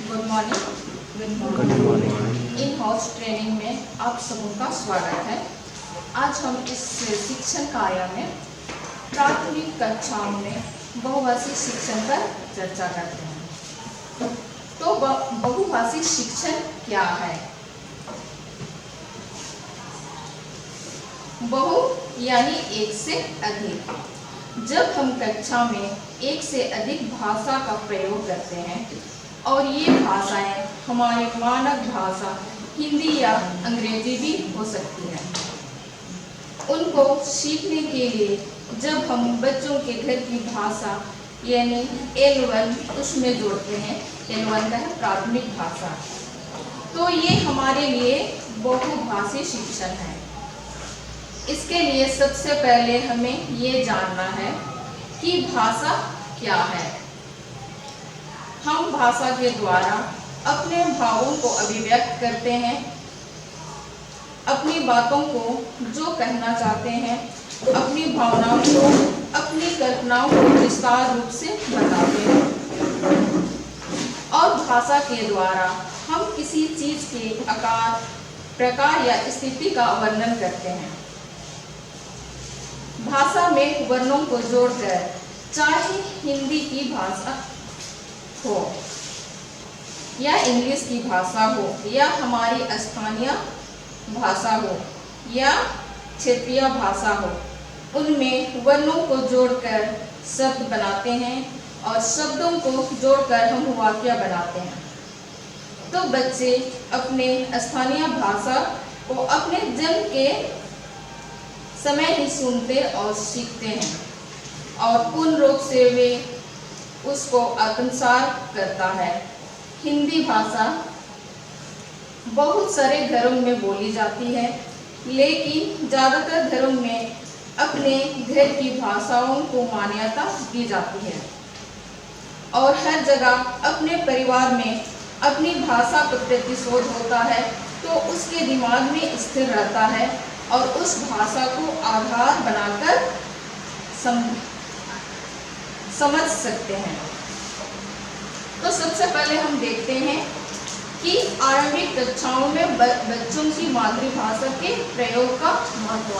Good morning. Good morning. In house training में आप सबों का स्वागत है। आज हम इस शिक्षण कार्य में प्राथमिक कक्षाओं में बहुभाषी शिक्षण पर चर्चा करते हैं। तो बहुभाषी शिक्षण क्या है? बहु यानी एक से अधिक। जब हम कक्षा में एक से अधिक भाषा का प्रयोग करते हैं और ये भाषाएं हमारी मानक भाषा हिंदी या अंग्रेजी भी हो सकती है। उनको सीखने के लिए जब हम बच्चों के घर की भाषा यानी L1 उसमें जोड़ते हैं, L1 का है प्राथमिक भाषा, तो ये हमारे लिए बहुभाषी शिक्षण है। इसके लिए सबसे पहले हमें ये जानना है कि भाषा क्या है। हम भाषा के द्वारा अपने भावों को अभिव्यक्त करते हैं, अपनी बातों को जो कहना चाहते हैं, अपनी भावनाओं को, अपनी कल्पनाओं को विस्तार रूप से बताते हैं। और भाषा के द्वारा हम किसी चीज के आकार, प्रकार या स्थिति का वर्णन करते हैं। भाषा में वर्णों को जोड़कर, चाहे हिंदी की भाषा हो या इंग्लिश की भाषा हो या हमारी स्थानीय भाषा हो या क्षेत्रीय भाषा हो, उनमें वर्णों को जोड़कर शब्द बनाते हैं और शब्दों को जोड़कर हम वाक्य बनाते हैं। तो बच्चे अपने स्थानीय भाषा को अपने जन्म के समय ही सुनते और सीखते हैं और पूर्ण रूप से वे उसको आत्मसात करता है। हिंदी भाषा बहुत सारे घरों में बोली जाती है, लेकिन ज़्यादातर घरों में अपने घर की भाषाओं को मान्यता दी जाती है और हर जगह अपने परिवार में अपनी भाषा का प्रतिशोध होता है, तो उसके दिमाग में स्थिर रहता है और उस भाषा को आधार बनाकर समझ सकते हैं। तो सबसे पहले हम देखते हैं कि आरंभिक कक्षाओं में बच्चों की मातृभाषा के प्रयोग का महत्व।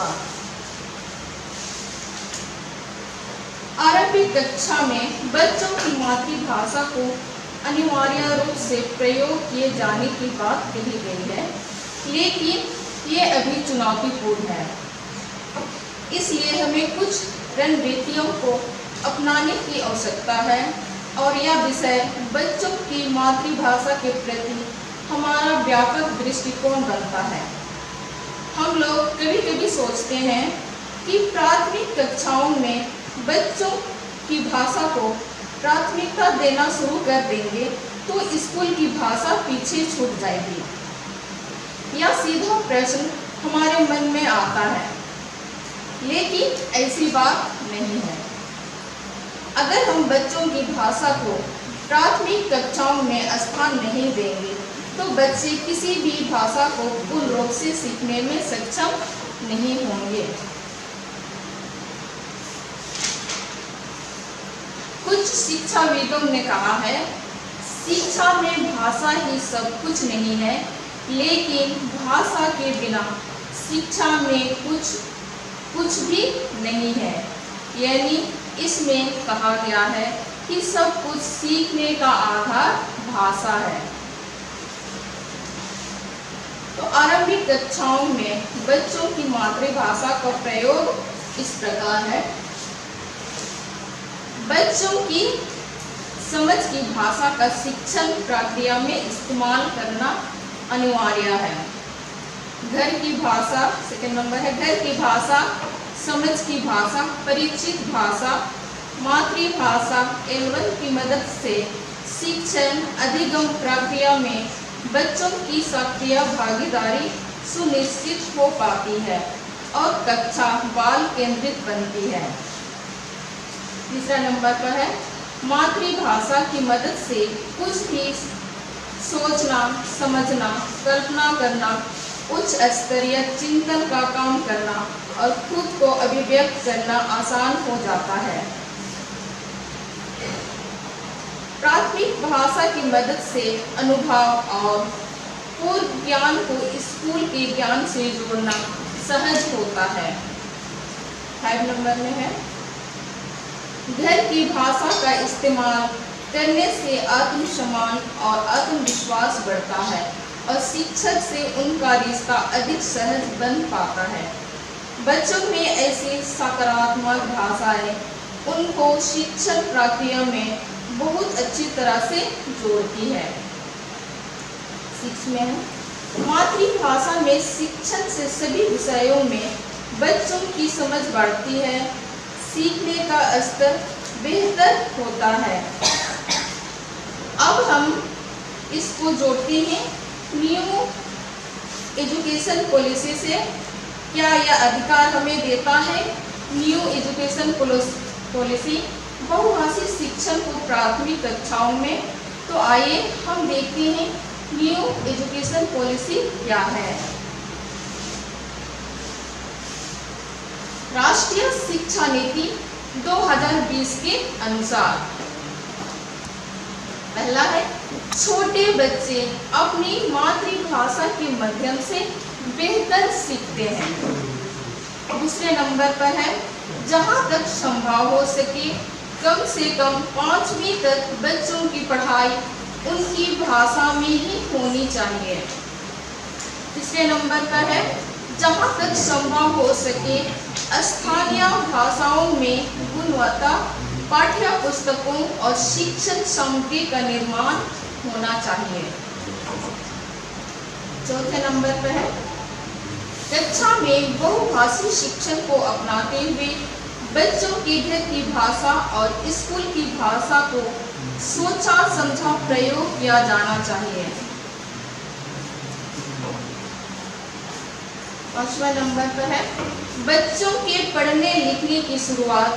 आरंभिक कक्षा में बच्चों की मातृभाषा को अनिवार्य रूप से प्रयोग किए जाने की बात कही गई है, लेकिन ये अभी चुनौतीपूर्ण है। इसलिए हमें कुछ रणनीतियों को अपनाने की आवश्यकता है और यह विषय बच्चों की मातृभाषा के प्रति हमारा व्यापक दृष्टिकोण बनता है। हम लोग कभी कभी सोचते हैं कि प्राथमिक कक्षाओं में बच्चों की भाषा को प्राथमिकता देना शुरू कर देंगे तो स्कूल की भाषा पीछे छूट जाएगी। यह सीधा प्रश्न हमारे मन में आता है, लेकिन ऐसी बात नहीं है। अगर हम बच्चों की भाषा को प्राथमिक कक्षाओं में स्थान नहीं देंगे तो बच्चे किसी भी भाषा को पूर्ण रूप से सीखने में सक्षम नहीं होंगे। कुछ शिक्षाविदों ने कहा है, शिक्षा में भाषा ही सब कुछ नहीं है, लेकिन भाषा के बिना शिक्षा में कुछ भी नहीं है। यानी इसमें कहा गया है कि सब कुछ सीखने का आधार भाषा है। तो आरंभिक कक्षाओं में बच्चों की मातृभाषा का प्रयोग इस प्रकार है। बच्चों की समझ की भाषा का शिक्षण प्रक्रिया में इस्तेमाल करना अनिवार्य है। घर की भाषा, सेकंड नंबर है घर की भाषा, समझ की भाषा, परिचित भाषा, मातृभाषा L1 की मदद से शिक्षण अधिगम प्रक्रिया में बच्चों की सक्रिय भागीदारी सुनिश्चित हो पाती है और कक्षा बाल केंद्रित बनती है। तीसरा नंबर पर है मातृभाषा की मदद से कुछ भी सोचना, समझना, कल्पना करना, उच्च स्तरीय चिंतन का काम करना और खुद को अभिव्यक्त करना आसान हो जाता है। प्राथमिक भाषा की मदद से अनुभव और पूर्व ज्ञान को स्कूल के ज्ञान से जोड़ना सहज होता है। 5 नंबर में है, घर की भाषा का इस्तेमाल करने से आत्मसम्मान और आत्मविश्वास बढ़ता है और शिक्षक से उनका रिश्ता अधिक सहज बन पाता है। बच्चों में ऐसी सकारात्मक भाषाएं उनको शिक्षण प्रक्रिया में बहुत अच्छी तरह से जोड़ती है। 6 में है, मातृभाषा में शिक्षण से सभी विषयों में बच्चों की समझ बढ़ती है, सीखने का स्तर बेहतर होता है। अब हम इसको जोड़ते हैं न्यू एजुकेशन पॉलिसी से। क्या यह अधिकार हमें देता है? न्यू एजुकेशन पॉलिसी बहुभाषी शिक्षण को प्राथमिक कक्षाओं में। तो आइए हम देखते हैं न्यू एजुकेशन पॉलिसी क्या है। राष्ट्रीय शिक्षा नीति 2020 के अनुसार पहला है, छोटे बच्चे अपनी मातृभाषा के माध्यम से बेहतर सीखते हैं। दूसरे नंबर पर है, जहां तक संभव हो सके कम से कम 5वीं तक बच्चों की पढ़ाई उनकी भाषा में ही होनी चाहिए। तीसरे नंबर पर है, जहां तक संभव हो सके स्थानीय भाषाओं में गुणवत्ता पाठ्य पुस्तकों और शिक्षण सामग्री का निर्माण होना चाहिए। चौथे नंबर पर है, कक्षा में बहुभाषी शिक्षण को अपनाते हुए बच्चों के घर की भाषा और स्कूल की भाषा को सोचा समझा प्रयोग किया जाना चाहिए। 5वां नंबर पर है, बच्चों के पढ़ने लिखने की शुरुआत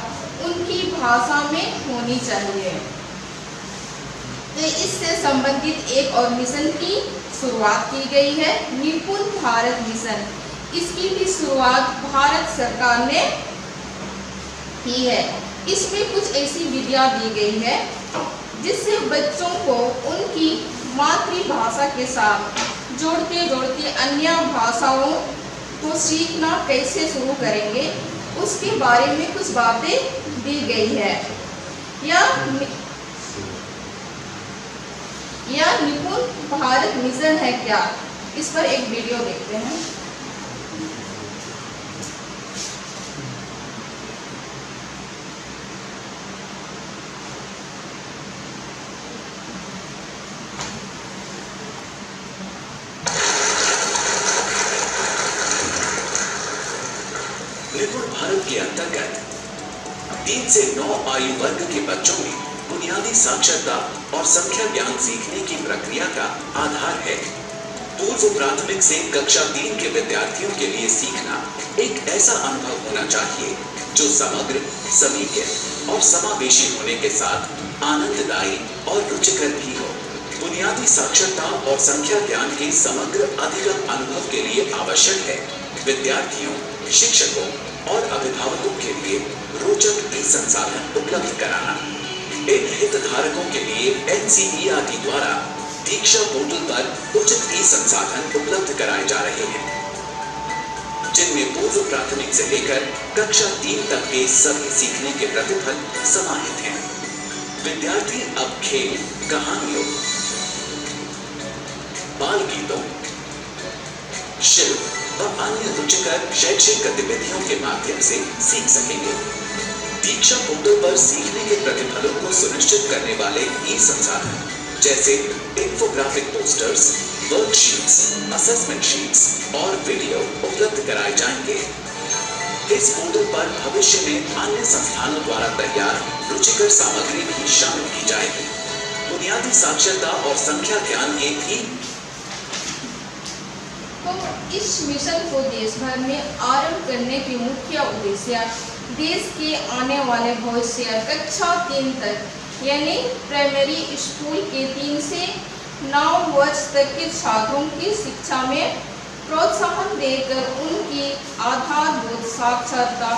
उनकी भाषा में होनी चाहिए। तो इससे संबंधित एक और मिशन की शुरुआत की गई है, निपुण भारत मिशन। इसकी भी शुरुआत भारत सरकार ने की है। इसमें कुछ ऐसी विधियां दी गई है जिससे बच्चों को उनकी मातृभाषा के साथ जोड़ते जोड़ते अन्य भाषाओं को सीखना कैसे शुरू करेंगे उसके बारे में कुछ बातें दी गई है। यह निपुण भारत मिशन है क्या, इस पर एक वीडियो देखते हैं। निपुण भारत के अंतर्गत 3 से 9 आयु वर्ग के बच्चों में बुनियादी साक्षरता और संख्या ज्ञान सीखने की प्रक्रिया का आधार है। पूर्व प्राथमिक से कक्षा 3 के विद्यार्थियों के लिए सीखना एक ऐसा अनुभव होना चाहिए जो समग्र, समीक्ष और समावेशी होने के साथ आनंददायी और रुचिकर भी हो। बुनियादी साक्षरता और संख्या ज्ञान के समग्र अधिगम अनुभव के लिए आवश्यक है विद्यार्थियों, शिक्षकों और अभिभावकों के लिए रोचक ई संसाधन उपलब्ध कराना। इन हितधारकों के लिए NCERT द्वारा दीक्षा पोर्टल पर उचित ई संसाधन उपलब्ध कराए जा रहे हैं, जिनमें पूर्व प्राथमिक से लेकर कक्षा 3 तक के सभी सीखने के प्रतिफल समाहित हैं। विद्यार्थी अब खेल, कहानियों, बाल गीतों, शिल्प व अन्य रुचिकर शैक्षिक गतिविधियों के माध्यम से सीख सकेंगे। दीक्षा पोर्टल पर सीखने के प्रतिफलों को सुनिश्चित करने वाले ई संसाधन जैसे infographic posters, worksheets, assessment sheets और वीडियो उपलब्ध कराए जाएंगे। इस पोर्टल पर भविष्य में अन्य संस्थानों द्वारा तैयार रुचिकर सामग्री भी शामिल की जाएगी। बुनियादी साक्षरता और संख्या ज्ञान के भी इस मिशन को देश भर में आरंभ करने के मुख्य उद्देश्य देश के आने वाले भविष्य कक्षा 3 तक यानी प्राइमरी स्कूल के 3 से 9 वर्ष तक के छात्रों की शिक्षा में प्रोत्साहन देकर उनकी आधारभूत साक्षरता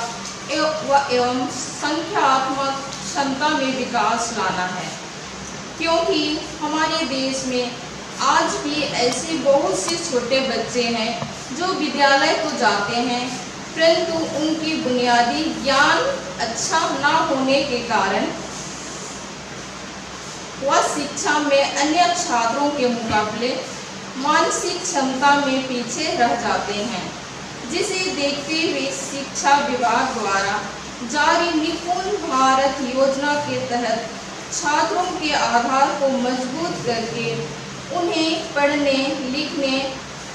एवं संख्यात्मक क्षमता में विकास लाना है। क्योंकि हमारे देश में आज भी ऐसे बहुत से छोटे बच्चे हैं जो विद्यालय तो जाते हैं, परंतु उनकी बुनियादी ज्ञान अच्छा ना होने के कारण वह शिक्षा में अन्य छात्रों के मुकाबले मानसिक क्षमता में पीछे रह जाते हैं, जिसे देखते हुए शिक्षा विभाग द्वारा जारी निपुण भारत योजना के तहत छात्रों के आधार को मजबूत करके उन्हें पढ़ने, लिखने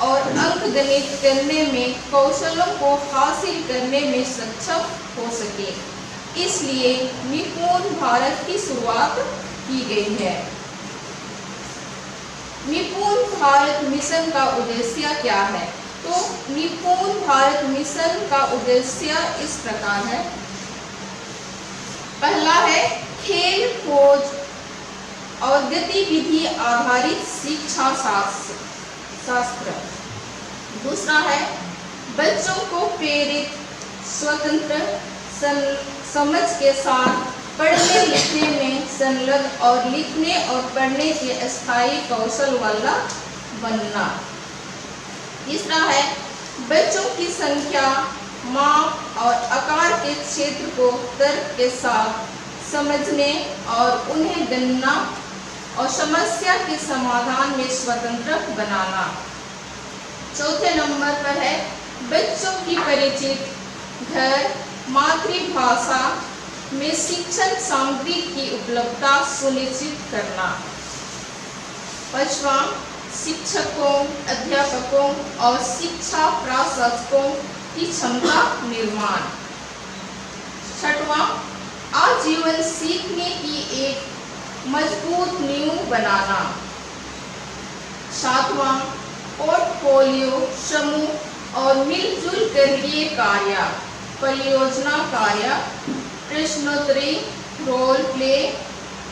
और अंकगणित करने में कौशलों को हासिल करने में सक्षम हो सके, इसलिए निपुण भारत की शुरुआत की गई है। निपुण भारत मिशन का उद्देश्य क्या है? तो निपुण भारत मिशन का उद्देश्य इस प्रकार है। पहला है खेल, खोज और गतिविधि आधारित शिक्षा शास्त्र। दूसरा है बच्चों को प्रेरित, स्वतंत्र, समझ के साथ पढ़ने लिखने में संलग्न और लिखने और पढ़ने के स्थायी कौशल वाला बनना। तीसरा है बच्चों की संख्या, माप और आकार के क्षेत्र को तर्क के साथ समझने और उन्हें गणना और समस्या के समाधान में स्वतंत्र बनाना। चौथे नंबर पर है बच्चों की परिचित घर, मातृभाषा में शिक्षण सामग्री की उपलब्धता सुनिश्चित करना। पांचवा शिक्षकों, अध्यापकों और शिक्षा प्रशासकों की क्षमता निर्माण। छठवां आजीवन सीखने की एक मजबूत नींव बनाना। सातवां पोर्टफोलियो, समूह और मिलजुल कर कार्य, परियोजना कार्य, प्रश्नोत्तरी, रोल प्ले,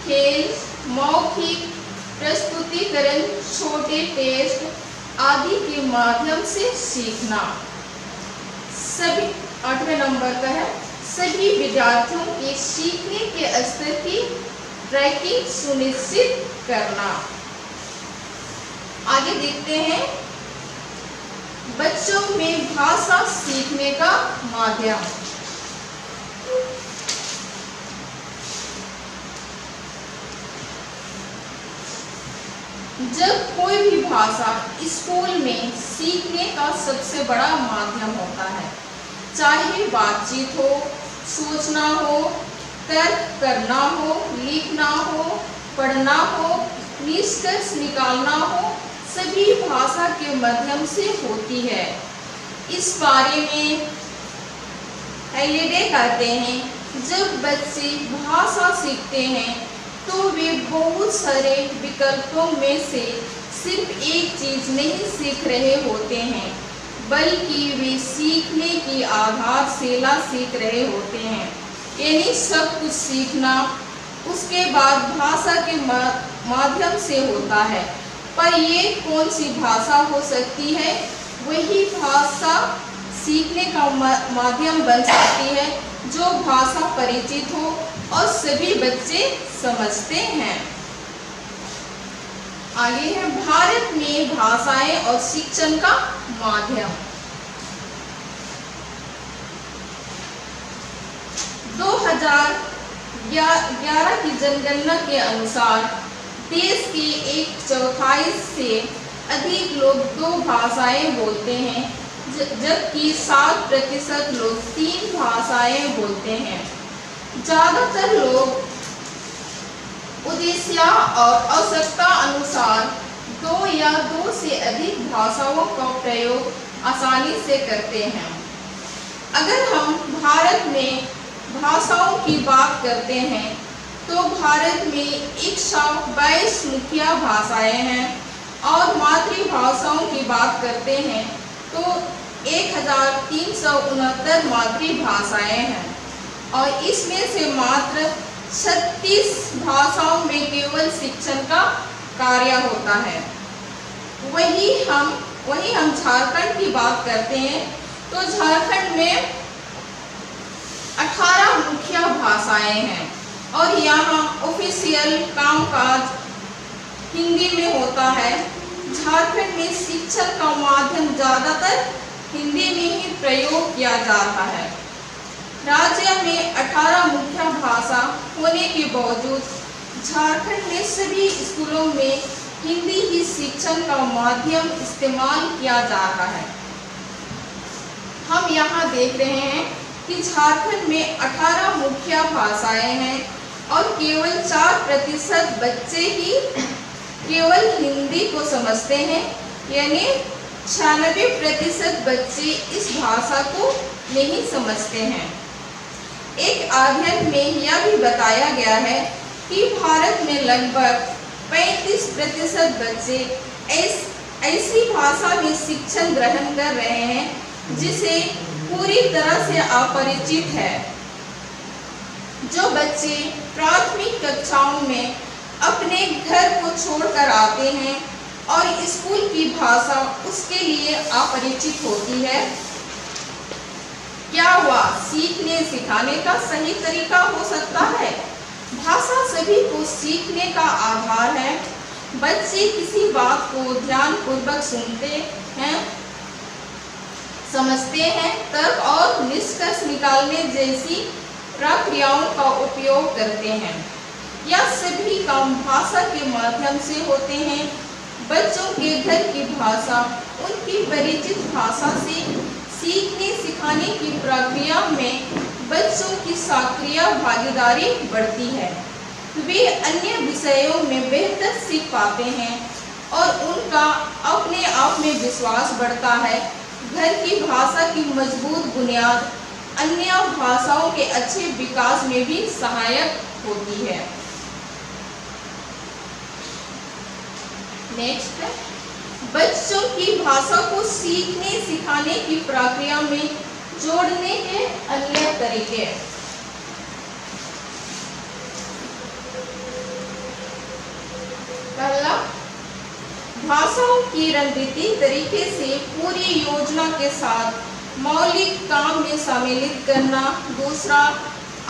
खेल, मौखिक प्रस्तुतिकरण, छोटे टेस्ट आदि के माध्यम से सीखना। सभी 8वें नंबर का है सभी विद्यार्थियों के सीखने के स्तर की ट्रैकिंग सुनिश्चित करना। आगे देखते हैं बच्चों में भाषा सीखने का माध्यम। जब कोई भी भाषा स्कूल में सीखने का सबसे बड़ा माध्यम होता है, चाहे बातचीत हो, सोचना हो, तर्क करना हो, लिखना हो, पढ़ना हो, निष्कर्ष निकालना हो, सभी भाषा के माध्यम से होती है। इस बारे में हैलिडे कहते हैं जब बच्चे भाषा सीखते हैं तो वे बहुत सारे विकल्पों में से सिर्फ एक चीज नहीं सीख रहे होते हैं, बल्कि वे सीखने की आधारशिला सीख रहे होते हैं। यानी सब कुछ सीखना उसके बाद भाषा के माध्यम से होता है। पर ये कौन सी भाषा हो सकती है? वही भाषा सीखने का माध्यम बन सकती है जो भाषा परिचित हो और सभी बच्चे समझते हैं। आगे है भारत में भाषाएं और शिक्षण का माध्यम। 2011 की जनगणना के अनुसार देश के 1/4 से अधिक लोग 2 भाषाएं बोलते हैं, जबकि 7% लोग 3 भाषाएं बोलते हैं। ज्यादातर लोग उद्देश्य और आवश्यकता अनुसार 2 या 2 से अधिक भाषाओं का प्रयोग आसानी से करते हैं। अगर हम भारत में भाषाओं की बात करते हैं तो भारत में 122 मुख्य भाषाएं हैं और मातृभाषाओं की बात करते हैं तो 1369 मातृभाषाएं हैं और इसमें से मात्र 36 भाषाओं में केवल शिक्षण का कार्य होता है। वही हम झारखंड की बात करते हैं तो झारखंड में 18 मुख्य भाषाएं हैं और यहाँ ऑफिशियल कामकाज हिंदी में होता है। झारखंड में शिक्षण का माध्यम ज्यादातर हिंदी में ही प्रयोग किया जा रहा है। राज्य में 18 मुख्य भाषा होने के बावजूद झारखंड में सभी स्कूलों में हिंदी ही शिक्षण का माध्यम इस्तेमाल किया जा रहा है। हम यहाँ देख रहे हैं कि झारखंड में 18 मुख्य भाषाएं हैं और केवल 4% बच्चे ही केवल हिंदी को समझते हैं, यानी 96% बच्चे इस भाषा को नहीं समझते हैं। एक अध्ययन में यह भी बताया गया है कि भारत में लगभग 35% बच्चे ऐसी भाषा में शिक्षण ग्रहण कर रहे हैं जिसे पूरी तरह से अपरिचित है। जो बच्चे प्राथमिक कक्षाओं में अपने घर को छोड़कर आते हैं और स्कूल की भाषा उसके लिए अपरिचित होती है, क्या वह सीखने सिखाने का सही तरीका हो सकता है? भाषा सभी को सीखने का आधार है। बच्चे किसी बात को ध्यानपूर्वक सुनते हैं, समझते हैं, तर्क और निष्कर्ष निकालने जैसी प्रक्रियाओं का उपयोग करते हैं। यह सभी काम भाषा के माध्यम से होते हैं। बच्चों के घर की भाषा उनकी परिचित भाषा से सीखने सिखाने की प्रक्रिया में बच्चों की सक्रिय भागीदारी बढ़ती है। वे अन्य विषयों में बेहतर सीख पाते हैं और उनका अपने आप में विश्वास बढ़ता है। घर की भाषा की मजबूत बुनियाद अन्य भाषाओं के अच्छे विकास में भी सहायक होती है। नेक्स्ट, बच्चों की भाषा को सीखने सिखाने की प्रक्रिया में जोड़ने के अन्य तरीके। पहला, भाषाओं की रणनीति तरीके से पूरी योजना के साथ मौलिक काम में सम्मिलित करना। दूसरा,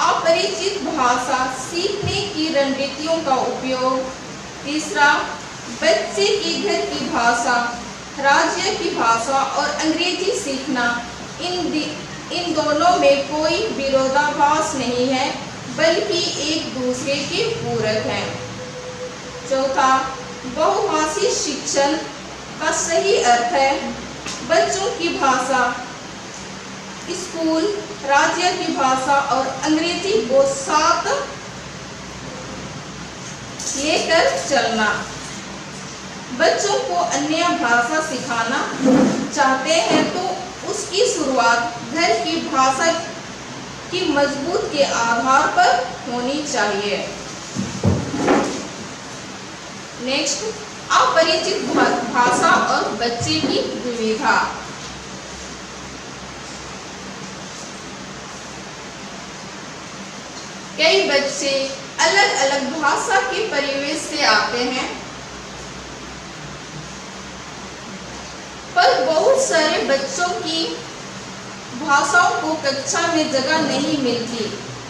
अपरिचित भाषा सीखने की रणनीतियों का उपयोग। तीसरा, बच्चे की घर की भाषा, राज्य की भाषा और अंग्रेजी सीखना। इन दोनों में कोई विरोधाभास नहीं है, बल्कि एक दूसरे के पूरक हैं। चौथा, बहुभाषी शिक्षण का सही अर्थ है बच्चों की भाषा, स्कूल, राज्य की भाषा और अंग्रेजी को साथ लेकर चलना। बच्चों को अन्य भाषा सिखाना चाहते हैं तो उसकी शुरुआत घर की भाषा की मजबूत के आधार पर होनी चाहिए। नेक्स्ट, अपरिचित भाषा और बच्चे की विविधता। कई बच्चे अलग अलग भाषा के परिवेश से आते हैं, पर बहुत सारे बच्चों की भाषाओं को कक्षा में जगह नहीं मिलती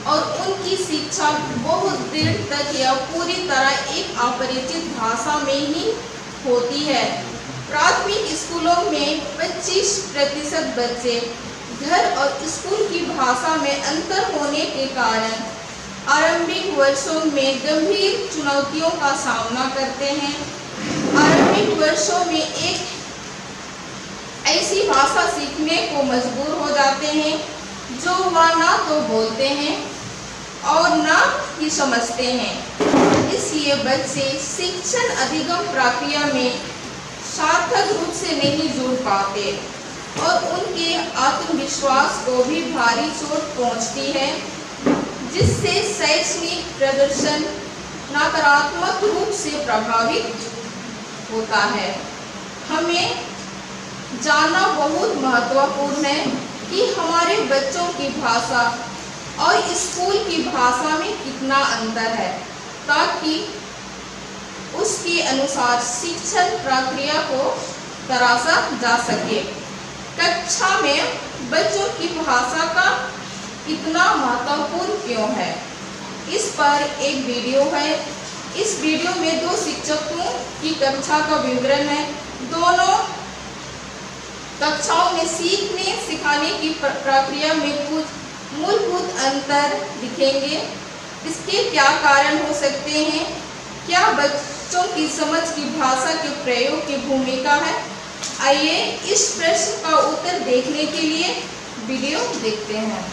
और उनकी शिक्षा बहुत देर तक या पूरी तरह एक अपरिचित भाषा में ही होती है। प्राथमिक स्कूलों में 25% बच्चे घर और स्कूल की भाषा में अंतर होने के कारण आरंभिक वर्षों में गंभीर चुनौतियों का सामना करते हैं। आरंभिक वर्षों में एक ऐसी भाषा सीखने को मजबूर हो जाते हैं जो वह ना तो बोलते हैं और ना ही समझते हैं। इसलिए बच्चे शिक्षण अधिगम प्रक्रिया में सार्थक रूप से नहीं जुड़ पाते और उनके आत्मविश्वास को भी भारी चोट पहुंचती है, जिससे शैक्षणिक प्रदर्शन नकारात्मक रूप से प्रभावित होता है। हमें जानना बहुत महत्वपूर्ण है कि हमारे बच्चों की भाषा और स्कूल की भाषा में कितना अंतर है, ताकि उसके अनुसार शिक्षण प्रक्रिया को तराशा जा सके। कक्षा में बच्चों की भाषा का इतना महत्वपूर्ण क्यों है, इस पर एक वीडियो है इस वीडियो में दो शिक्षकों की कक्षा का विवरण है। दोनों कक्षाओं में सीखने सिखाने की प्रक्रिया में कुछ मूलभूत अंतर दिखेंगे। इसके क्या कारण हो सकते हैं? क्या बच्चों की समझ की भाषा के प्रयोग की भूमिका है? आइए इस प्रश्न का उत्तर देखने के लिए वीडियो देखते हैं।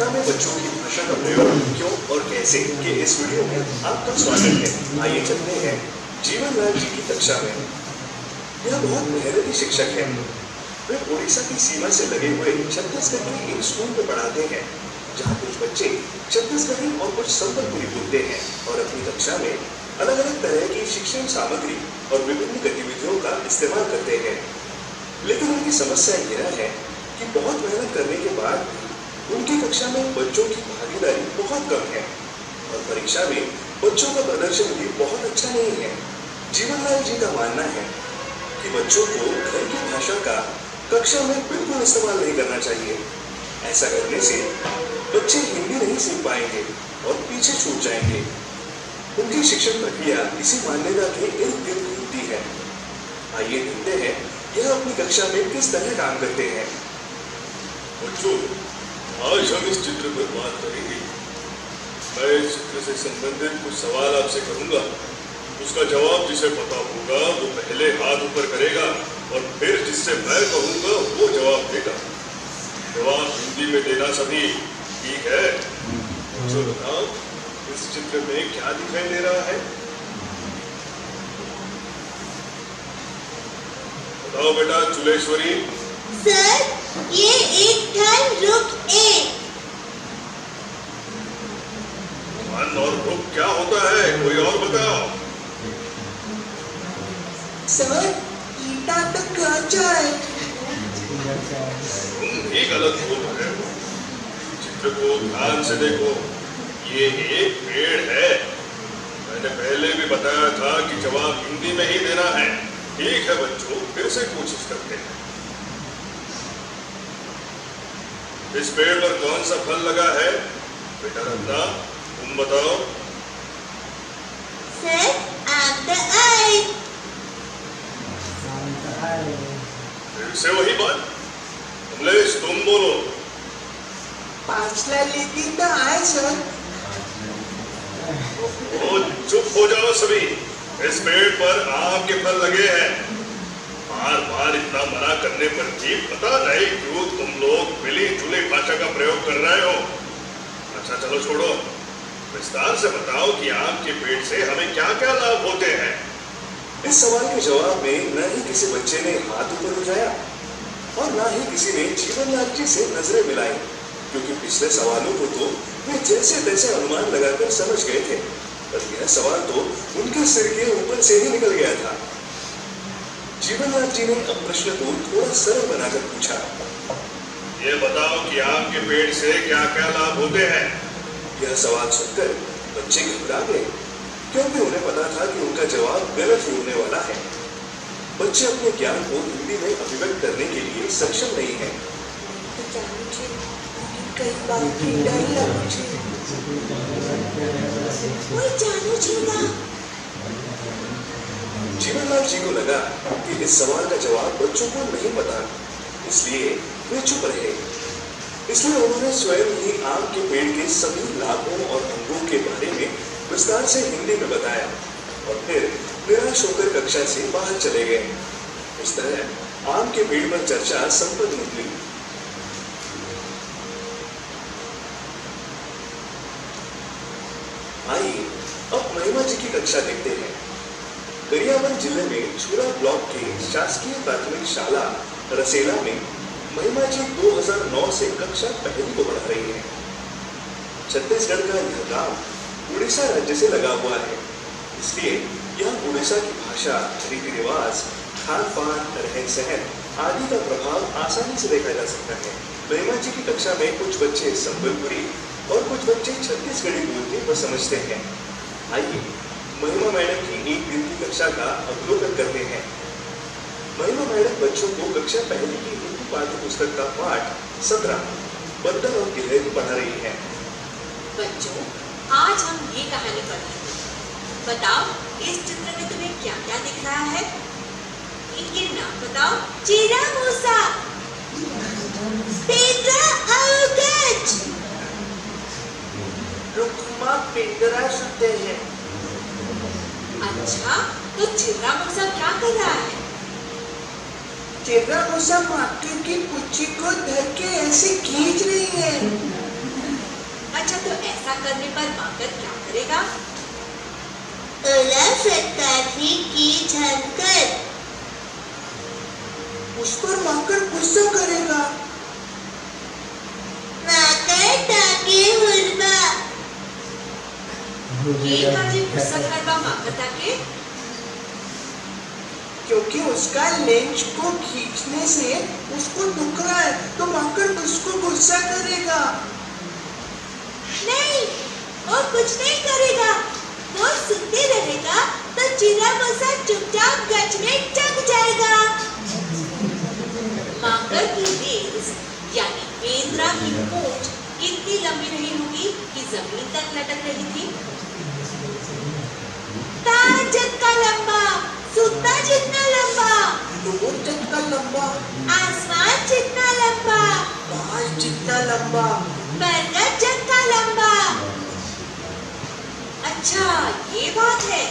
में बच्चों की भाषा का प्रयोग क्यों और कैसे के इस वीडियो में आपका स्वागत है। आइए चलते हैं जीवनलाल जी की कक्षा में। यह बहुत मेहनती शिक्षक है। वे उड़ीसा की सीमा से लगे हुए छत्तीसगढ़ के एक स्कूल में पढ़ाते हैं, जहाँ कुछ बच्चे छत्तीसगढ़ी और कुछ संबलपुरी बोलते हैं और अपनी कक्षा में अलग अलग तरह की शिक्षण सामग्री और विभिन्न गतिविधियों का इस्तेमाल करते हैं। लेकिन उनकी समस्या यह है कि बहुत मेहनत करने के बाद उनकी कक्षा में बच्चों की भागीदारी बहुत कम है और परीक्षा में बच्चों का प्रदर्शन भी बहुत अच्छा नहीं है। जीवनलाल जी का मानना है कि बच्चों को घर की भाषा का कक्षा में बिल्कुल इस्तेमाल नहीं करना चाहिए। ऐसा करने से बच्चे हिंदी नहीं सीख पाएंगे और पीछे छूट जाएंगे। उनकी शिक्षण प्रक्रिया इसी मान्यता के इर्द गिर्द घूमती है। आइए देखते हैं यह अपनी कक्षा में किस तरह काम करते हैं। बच्चों, आज हम इस चित्र पर बात करेंगे। मैं इस चित्र से संबंधित कुछ सवाल आपसे करूंगा। उसका जवाब जिसे पता होगा वो पहले हाथ ऊपर करेगा और फिर जिससे मैं कहूंगा वो जवाब देगा। जवाब हिंदी में देना सभी, ठीक है? बच्चों बताओ, इस चित्र में क्या दिखाई दे रहा है? बताओ बेटा चुलेश्वरी। सर, ये एक धन रुक एक। धन और रुक क्या होता है? कोई और बताओ। सर, ईटा तो काचा है। तुम भी गलत बोल रहे हो। चित्र को ध्यान से देखो, ये एक पेड़ है। मैंने पहले भी बताया था कि जवाब हिंदी में ही देना है। ठीक है बच्चों, फिर से कोशिश करते हैं। इस पेड़ पर कौन सा फल लगा है? बेटा रत्ना, तुम बताओ। सर, आप द आई। फिर से वही बात। कमलेश, तुम बोलो। पांचला लेती तो आए सर। ओ, चुप हो जाओ सभी। इस पेड़ पर आम के फल लगे हैं। बार बार इतना मना करने पर भी पता नहीं क्यों तुम लोग मिली जुली भाषा का प्रयोग कर रहे हो। अच्छा चलो छोड़ो, विस्तार से बताओ कि आम के पेड़ से हमें क्या क्या लाभ होते हैं। इस सवाल के जवाब में न ही किसी बच्चे ने हाथ ऊपर उठाया और न ही किसी ने जीवनलाल जी से नजरें मिलाई, क्योंकि पिछले सवालों को तो वे जैसे तैसे अनुमान लगाकर समझ गए थे, पर यह सवाल तो उनके सिर के ऊपर से ही निकल गया था। जीवनलाल जी ने अब प्रश्न को थोड़ा सरल बनाकर पूछा। ये बताओ कि आम के पेड़ से क्या क्या लाभ होते हैं। यह सवाल सुनकर बच्चे घबरा गए, क्योंकि उन्हें पता था कि उनका जवाब गलत ही होने वाला है। बच्चे अपने ज्ञान को हिंदी में अभिव्यक्त करने के लिए सक्षम नहीं है। कई बार डर जीवनलाल जी को लगा कि इस सवाल का जवाब बच्चों को नहीं पता, इसलिए वे चुप रहे। इसलिए उन्होंने स्वयं ही आम के पेड़ के सभी लाभों और अंगों के बारे में विस्तार से हिंदी में बताया और फिर निराश होकर कक्षा से बाहर चले गए। इस तरह आम के पेड़ पर चर्चा संपन्न हुई। आइए अब महिमा जी की कक्षा देखते हैं। गरियाबंद जिले में छुरा ब्लॉक के शासकीय प्राथमिक शाला रसेला में महिमा जी 2009 से कक्षा पहली को पढ़ा रही है। छत्तीसगढ़ का यह गांव उड़ीसा राज्य से लगा हुआ है, इसलिए यह उड़ीसा की भाषा, रीति रिवाज, खान पान, रहन सहन आदि का प्रभाव आसानी से देखा जा सकता है। महिमा जी की कक्षा में कुछ बच्चे संबलपुरी और कुछ बच्चे छत्तीसगढ़ी बोलते व समझते हैं। आइए महिमा मैडम की एक दिन की कक्षा का अवलोकन करते हैं। महिमा मैडम बच्चों को कक्षा पहली की हिंदी पाठ्य पुस्तक का पाठ 17 बंदर और गिलहरी पढ़ा रही है। बच्चों, आज हम ये कहानी पढ़ेंगे। बताओ, इस चित्र में तुम्हें क्या क्या दिख रहा है? इनके नाम बताओ। चिरा मूसा, पेंद्रा और गज। रुक्मा पिंजरा सुनते हैं। अच्छा, तो चिर्रा मूसा क्या कर रहा है? चिर्रा मूसा माके की पुच्ची को धर के ऐसे खींच रही है। अच्छा, तो ऐसा करने पर माकर क्या करेगा? ओला फटकाफी की झनकर। उस पर माकर गुस्सा करेगा। माकर टाके हुरबा। ये काजी गुस्सा करवा माकर ताके? क्योंकि उसका लेंस को खींचने से उसको दुख रहा है, तो माकर उसको गुस्सा करेगा। नहीं, वो कुछ नहीं करेगा। वो सुनते रहेगा तो चिरा मूसा चुपचाप गज में चढ़ जाएगा। माकर की रेस यानी पेंद्रा की पूंछ कितनी लंबी नहीं होगी कि जमीन तक लटक रही थी? तार जितना लंबा, सूता जितना लंबा, डूब जितना लंबा, आसमान जितना लंबा, बाल जितना लंबा। बरगद जितना लंबा। अच्छा, ये बात है।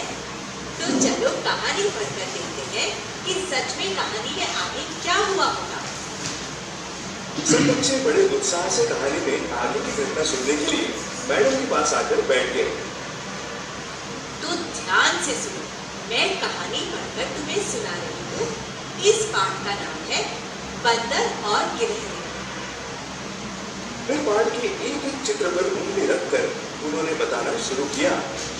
तो चलो कहानी पढ़कर देखते हैं कि सच में कहानी में आगे क्या हुआ होगा। सब बच्चे बड़े उत्साह से कहानी में आगे की घटना सुनने के लिए मैडम के पास आकर बैठ गए। तो ध्यान से सुनो, मैं कहानी पढ़कर तुम्हें सुना रही हूँ। इस पाठ का नाम है बंदर और गिलहरी। फिर पाठ के एक एक चित्र पर उंगली रखकर उन्होंने बताना शुरू किया।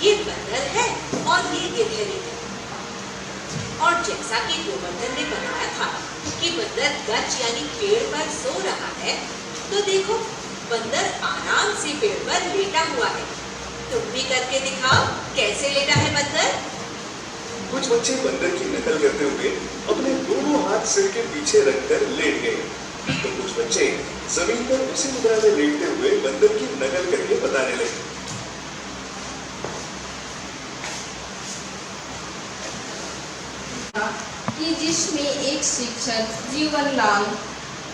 ये बंदर है और ये गिलहरी है। और जैसा कि गोवर्धन ने बताया था कि बंदर गच यानी पेड़ पर सो रहा है, तो देखो बंदर आराम से पेड़ पर लेटा हुआ है। तुम भी करके दिखाओ, कैसे लेटा है बंदर? कुछ बच्चे बंदर की नकल करते हुए अपने दोनों हाथ सिर के पीछे रखकर लेट गए, तो कुछ बच्चे जमीन पर उसी मुद्रा में लेटते हुए बंदर की नकल करके बताने लगे। कि जिसमें एक शिक्षक जीवनलाल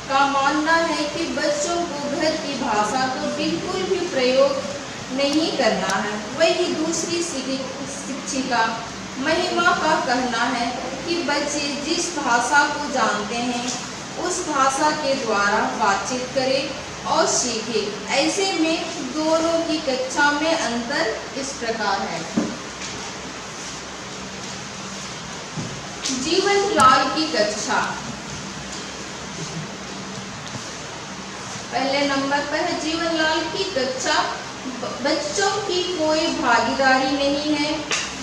का मानना है कि बच्चों को घर की भाषा को बिल्कुल भी प्रयोग नहीं करना है। वही दूसरी शिक्षिका महिमा का कहना है कि बच्चे जिस भाषा को जानते हैं उस भाषा के द्वारा बातचीत करें और सीखें। ऐसे में दोनों की कक्षा में अंतर इस प्रकार है। जीवनलाल की कक्षा। पहले नंबर पर है जीवनलाल की कक्षा। बच्चों की कोई भागीदारी नहीं है।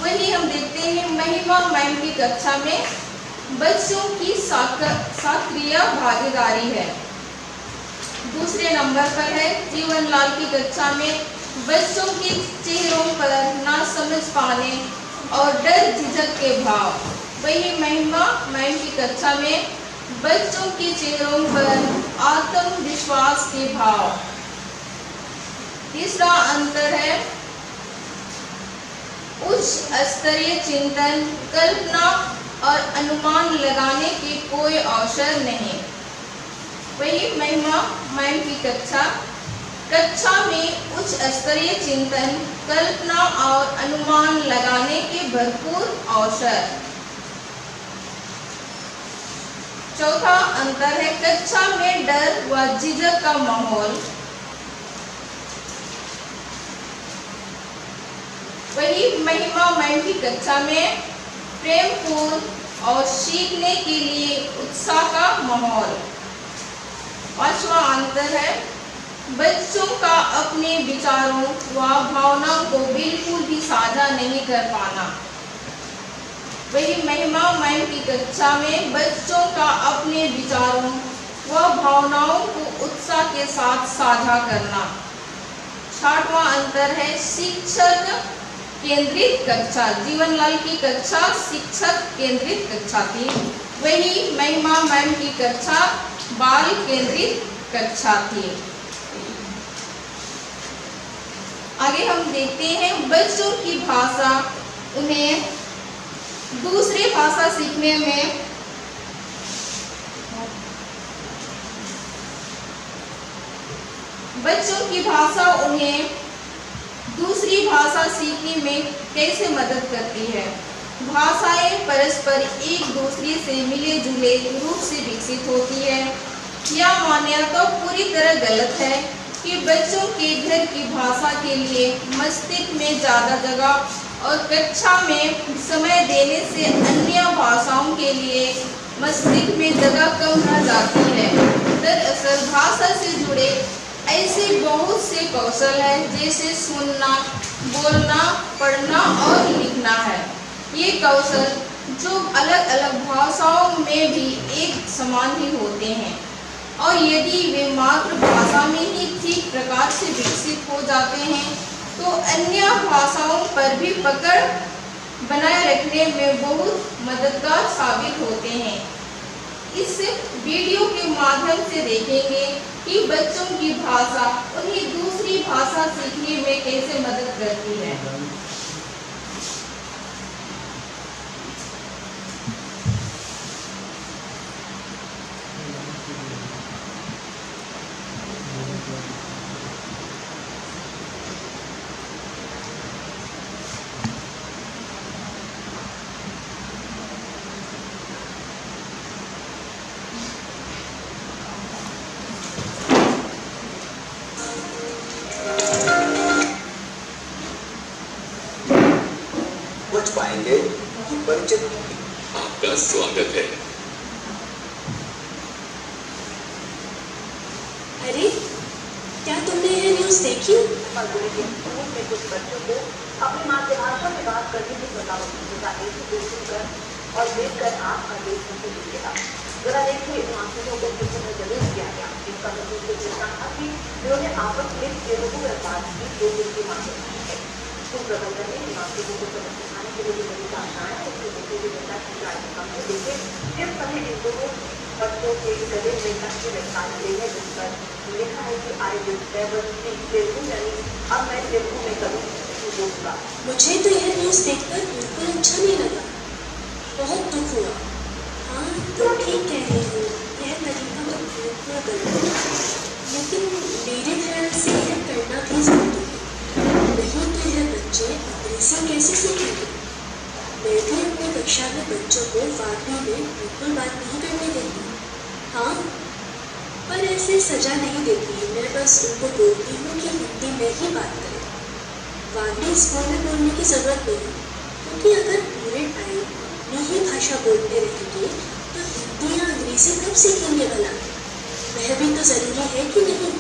वही हम देखते हैं महिमा मैम की कक्षा में बच्चों की सक्रिय भागीदारी है। दूसरे नंबर पर है जीवनलाल की कक्षा में बच्चों के चेहरों पर ना समझ पाने और डर झिझक के भाव। वही महिमा मैम की कक्षा में बच्चों के चेहरों पर आत्मविश्वास के भाव। तीसरा अंतर है उच्च स्तरीय चिंतन, कल्पना और अनुमान लगाने के कोई अवसर नहीं। वही महिमा मैम की कक्षा में उच्च स्तरीय चिंतन, कल्पना और अनुमान लगाने के भरपूर अवसर। चौथा अंतर है कक्षा में डर व झिझक का माहौल। वही महिमा मैम की कक्षा में प्रेमपूर्ण और सीखने के लिए उत्साह का माहौल। पांचवा अंतर है बच्चों का अपने विचारों व भावनाओं को बिल्कुल भी साझा नहीं कर पाना। वही महिमा मैम की कक्षा में बच्चों का अपने विचारों व भावनाओं को उत्साह के साथ साझा करना। छठवां अंतर है शिक्षक केंद्रित कक्षा। जीवनलाल की कक्षा शिक्षक केंद्रित कक्षा थी, वही महिमा मैम की कक्षा बाल केंद्रित कक्षा थी। आगे हम देखते हैं बच्चों की भाषा, उन्हें दूसरी भाषा सीखने में उन्हें दूसरी भाषा सीखने में कैसे मदद करती है। भाषाएं परस्पर एक दूसरे से मिले जुले रूप से विकसित होती है। यह मान्यता पूरी तरह गलत है कि बच्चों के घर की भाषा के लिए मस्तिष्क में ज़्यादा जगह और कक्षा में समय देने से अन्य भाषाओं के लिए मस्तिष्क में जगह कम रह जाती है। दरअसल भाषा से जुड़े ऐसे बहुत से कौशल हैं जैसे सुनना, बोलना, पढ़ना और लिखना है। ये कौशल जो अलग अलग भाषाओं में भी एक समान ही होते हैं और यदि वे मातृभाषा में ही ठीक प्रकार से विकसित हो जाते हैं तो अन्य भाषाओं पर भी पकड़ बनाए रखने में बहुत मददगार साबित होते हैं। इस वीडियो के माध्यम से देखेंगे कि बच्चों की भाषा उन्हें दूसरी भाषा सीखने में कैसे मदद करती है। कुछ पाएंगे कि परिचित आपका स्वागत है। अरे क्या तुमने यह न्यूज़ देखी? मजदूरी के स्कूल में कुछ बच्चों को अपनी मातृभाषा में बात करने की बताओ कर और देखकर आप आदेश नहीं दीजिएगा। जरा देखिए इन आंसुओं को किसी ने जरूर किया गया। इसका मतलब तो इतना था कि उन्होंने आपस में बेवकूफ बात की जो उनकी मातृभाषा है। स्कूल प्रबंधन ने इन आंसुओं को समझ सिखाने के लिए बड़ी भाषाएं उसके बच्चे की जनता की कार्यक्रम में देखे जिस समय इन दोनों बच्चों के गले में अच्छी वेबसाइट ली है जिस पर लिखा है कि I will never speak Telugu, यानी अब मैं तेलुगु में कभी नहीं बोलूंगा। मुझे तो यह न्यूज़ देखकर बिल्कुल अच्छा नहीं लगा, बहुत दुख हुआ। हाँ तुम ठीक कह रही हो, यह तरीका तो बिल्कुल गलत है, लेकिन मेरे ख्याल से यह करना भी जरूरी है। नहीं तो यह बच्चे अंग्रेजी कैसे सीखेंगे? मैं भी अपनी कक्षा में बच्चों को वाकई में बिल्कुल बात नहीं करने देती। हाँ पर ऐसे सजा नहीं देती, मैं बस उनको बोलती हूँ कि हिंदी में ही बात करें। वाकई स्कूल में बोलने की ज़रूरत नहीं, क्योंकि अगर पूरे टाइम अपनी ही भाषा बोलते रहेंगे तो हिंदी या अंग्रेजी कब सीखेंगे भला? वह भी तो ज़रूरी है कि नहीं?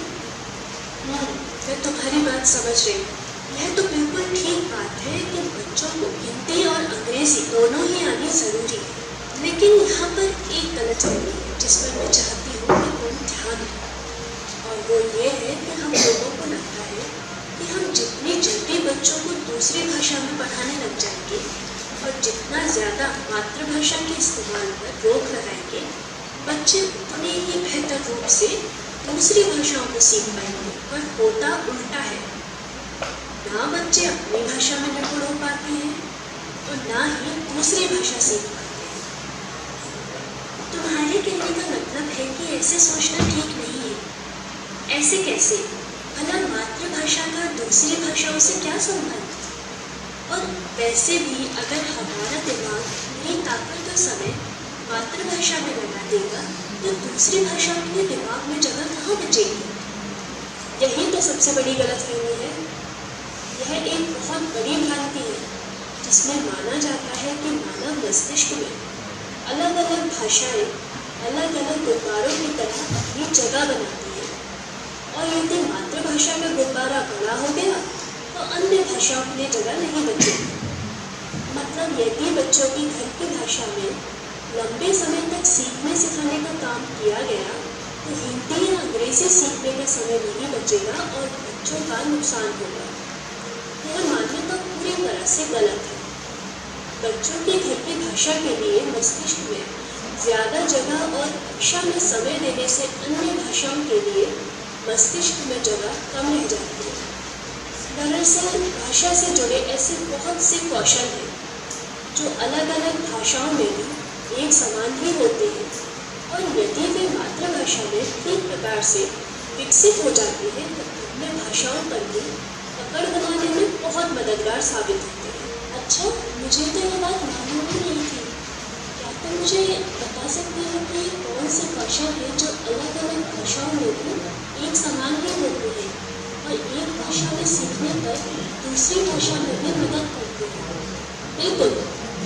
मैं तुम्हारी बात समझ रही हूँ। यह तो बिल्कुल ठीक बात है कि बच्चों को हिंदी और अंग्रेजी दोनों ही आनी ज़रूरी है, लेकिन यहाँ पर एक गलतफहमी है जिस पर मैं चाहती हूँ कि तुम ध्यान दो, और वो ये है कि हम लोगों को लगता है कि हम जितनी जल्दी बच्चों को दूसरी भाषा में पढ़ाने लग जाएंगे और जितना ज़्यादा मातृभाषा के इस्तेमाल पर रोक लगाएंगे, बच्चे उतने ही बेहतर रूप से दूसरी भाषाओं को सीख पाएंगे। पर होता उल्टा है, ना बच्चे अपनी भाषा में निपुण हो पाते हैं और ना ही दूसरी भाषा सीख पाते हैं। तुम्हारे कहने का मतलब है कि ऐसे सोचना ठीक नहीं है। ऐसे कैसे? भला मातृभाषा का दूसरी भाषाओं से क्या संबंध? और वैसे भी अगर हमारा दिमाग अपनी ताकत का समय मातृभाषा में लगा देगा तो दूसरी भाषाओं के दिमाग में जगह कहाँ बचेगी? यही तो सबसे बड़ी गलतफहमी है। यह एक बहुत बड़ी भ्रांति है जिसमें माना जाता है कि मानव मस्तिष्क में अलग अलग भाषाएं अलग अलग गुब्बारों की तरह अपनी जगह बनाती है, और यदि मातृभाषा का गुब्बारा बड़ा हो गया तो अन्य भाषाओं के लिए जगह नहीं बचेगी। मतलब यदि बच्चों की घर की भाषा में लंबे समय तक सीखने सिखाने का काम किया गया तो हिंदी या अंग्रेजी सीखने का समय नहीं बचेगा और बच्चों का नुकसान होगा। यह मान्यता पूरी तरह से गलत है। बच्चों के घर की भाषा के लिए मस्तिष्क में ज़्यादा जगह और कक्षा में समय देने से अन्य भाषाओं के लिए मस्तिष्क में जगह कम रह जाती है। दरअसल भाषा से जुड़े ऐसे बहुत से कौशल हैं जो अलग अलग भाषाओं में भी एक समान ही होते हैं, और यदि वे मातृभाषा में ठीक प्रकार से विकसित हो जाती है तो अन्य भाषाओं पर भी पकड़ बनाने में बहुत मददगार साबित होते हैं। अच्छा, मुझे तो ये बात मालूम ही नहीं थी। क्या तुम मुझे बता सकते हो कि कौन से कौशल हैं जो अलग अलग भाषाओं में भी एक समान ही होते हैं और एक भाषा में सीखने पर दूसरी भाषा में भी मदद करते हैं? बिल्कुल,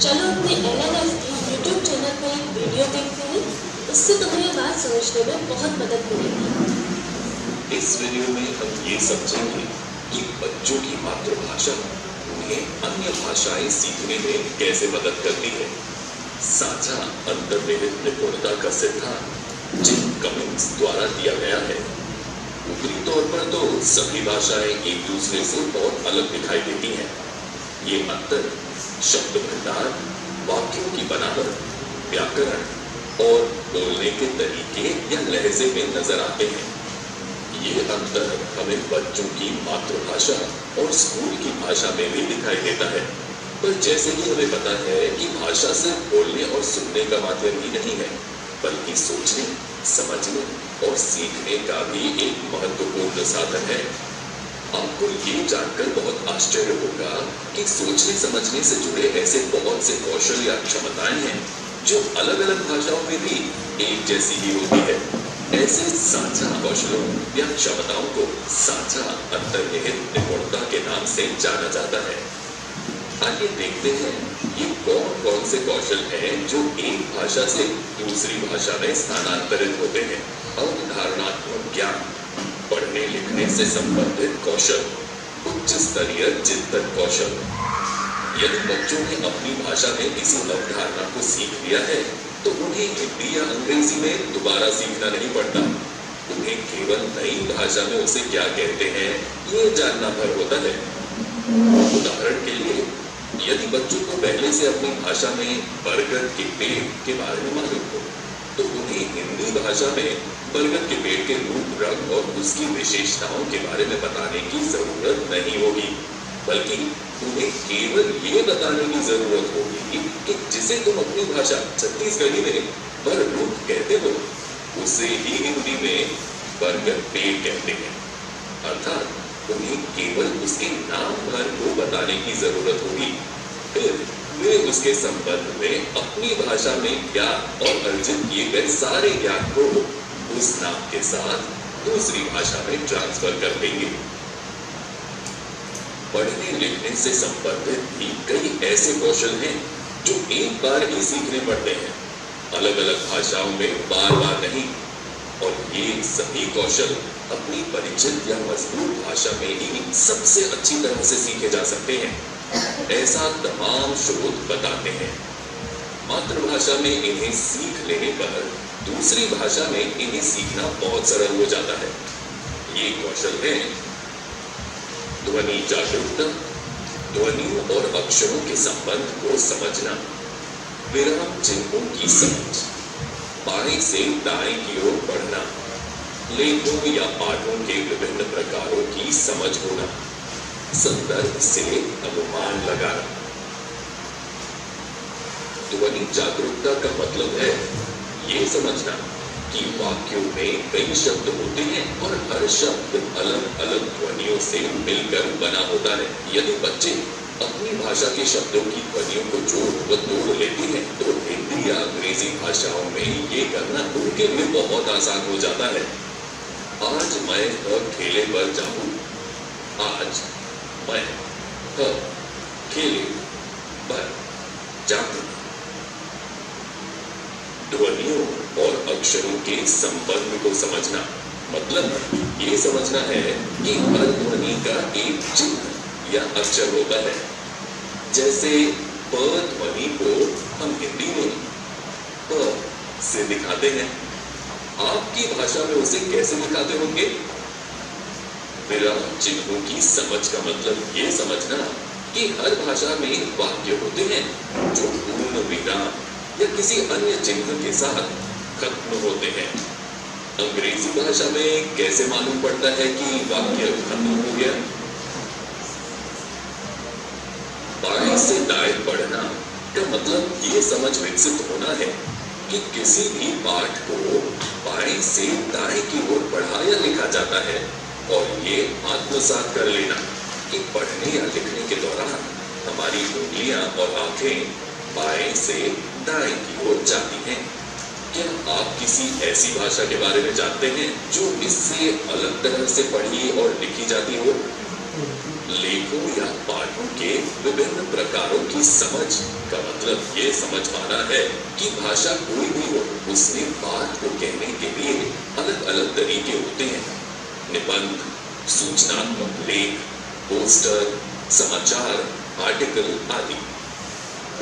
चलो अपने LLF के YouTube चैनल पर एक वीडियो देखते हैं, उससे तुम्हें बात समझने में बहुत मदद मिलेगी। इस वीडियो में हम ये समझेंगे कि बच्चों की मातृभाषा उन्हें अन्य भाषाएं सीखने में कैसे मदद करती है। साझा अंतर्निहित निपुणता का सिद्धांत जिम कमिंस द्वारा दिया गया है। ऊपरी तौर पर तो सभी भाषाएं एक दूसरे से बहुत अलग दिखाई देती हैं। ये अंतर शब्द भंडार, वाक्यों की बनावट, व्याकरण और बोलने के तरीके या लहजे में नजर आते हैं। ये अंतर हमें बच्चों की मातृभाषा और स्कूल की भाषा में भी दिखाई देता है। पर जैसे कि हमें पता है कि भाषा सिर्फ बोलने और सुनने का माध्यम ही नहीं है, बल्कि सोचने, समझने और सीखने का भी एक महत्वपूर्ण साधन है। आपको ये जानकर बहुत आश्चर्य होगा कि सोचने समझने से जुड़े ऐसे बहुत से कौशल या क्षमताएं हैं जो अलग अलग भाषाओं में भी एक जैसी ही होती है। ऐसे साझा कौशलों या क्षमताओं को साझा अंतर्निहित निपुणता के नाम से जाना जाता है। आइए देखते हैं ये कौन कौन से कौशल हैं जो एक भाषा से दूसरी भाषा में स्थानांतरित होते हैं। अवधारणात्मक ज्ञान, पढ़ने लिखने से संबंधित कौशल, उच्च स्तरीय चिंतन कौशल। यदि बच्चों ने अपनी भाषा में किसी अवधारणा को सीख लिया है तो उन्हें हिंदी या अंग्रेजी में दोबारा सीखना नहीं पड़ता। उन्हें केवल नई भाषा में उसे क्या कहते हैं ये जानना भर होता है। उदाहरण के लिए, यदि बच्चों को पहले से अपनी भाषा में बरगद के पेड़ के बारे में मालूम हो तो उन्हें हिंदी भाषा में बरगद के पेड़ के रूप, रंग और उसकी विशेषताओं के बारे में बताने की जरूरत नहीं होगी, बल्कि उन्हें केवल ये बताने की जरूरत होगी कि जिसे तुम अपनी भाषा छत्तीसगढ़ी में बरगद कहते हो उसे ही हिंदी में बरगद पेड़ कहते हैं। अर्थात उन्हें केवल उसके नाम भर को बताने की जरूरत होगी। फिर वे उसके संबंध में अपनी भाषा में ज्ञान और अर्जित किए गए सारे ज्ञान को उस नाम के साथ दूसरी भाषा में ट्रांसफर कर देंगे। पढ़ने लिखने से संबंधित भी कई ऐसे कौशल हैं जो एक बार ही सीखने पड़ते हैं, अलग अलग भाषाओं में बार बार नहीं। और ये सभी कौशल अपनी परिचित या मजबूत भाषा में ही सबसे अच्छी तरह से सीखे जा सकते हैं, ऐसा तमाम शोध बताते हैं। मातृभाषा में इन्हें सीख लेने पर दूसरी भाषा में इन्हें सीखना बहुत सरल हो जाता है। ये कौशल है ध्वनि जागरूकता, ध्वनियों और अक्षरों के संबंध को समझना, विराम चिन्हों की समझ, बाएं से दाएं की ओर बढ़ना, लेखों या पाठों के विभिन्न प्रकारों की समझ होना, संदर्भ से अनुमान लगाना। ध्वनि जागरूकता का मतलब है ये समझना कि वाक्यों में कई शब्द होते हैं और हर शब्द अलग अलग ध्वनियों से मिलकर बना होता है। यदि बच्चे अपनी भाषा के शब्दों की ध्वनियों को जोड़ व तोड़ लेते हैं तो हिंदी या अंग्रेजी भाषाओं में ये करना उनके लिए बहुत आसान हो जाता है। आज मैं ठेले पर जाऊं, आज मैं ठेले, बर जातु। ध्वनियों और अक्षरों के संबंध को समझना मतलब ये समझना है कि हर ध्वनि का एक चिन्ह या अक्षर होता है। जैसे प ध्वनि को हम हिंदी में प से दिखाते हैं, आपकी भाषा में उसे कैसे दिखाते होंगे? विराम चिन्हों की समझ का मतलब ये समझना कि हर भाषा में वाक्य होते हैं जो पूर्ण विराम या किसी अन्य चिन्ह के साथ खत्म होते हैं। अंग्रेजी भाषा में कैसे मालूम पड़ता है कि वाक्य खत्म हो गया? बाएं से दाएं पढ़ना का मतलब ये समझ विकसित होना है कि किसी भी पाठ को बाएं से दाएं की ओर पढ़ा या लिखा जाता है, और ये आत्मसात कर लेना कि पढ़ने या लिखने के दौरान हमारी उंगलियां और आंखें बाएं से दाएं की ओर जाती हैं। क्या आप किसी ऐसी भाषा के बारे में जानते हैं जो इससे अलग तरह से पढ़ी और लिखी जाती हो? लेखों या पाठों के विभिन्न प्रकारों की समझ का मतलब ये समझ पाना है कि भाषा कोई भी हो, उसमें बात को कहने के लिए अलग अलग तरीके होते हैं। निबंध, सूचनात्मक लेख, पोस्टर, समाचार, आर्टिकल आदि।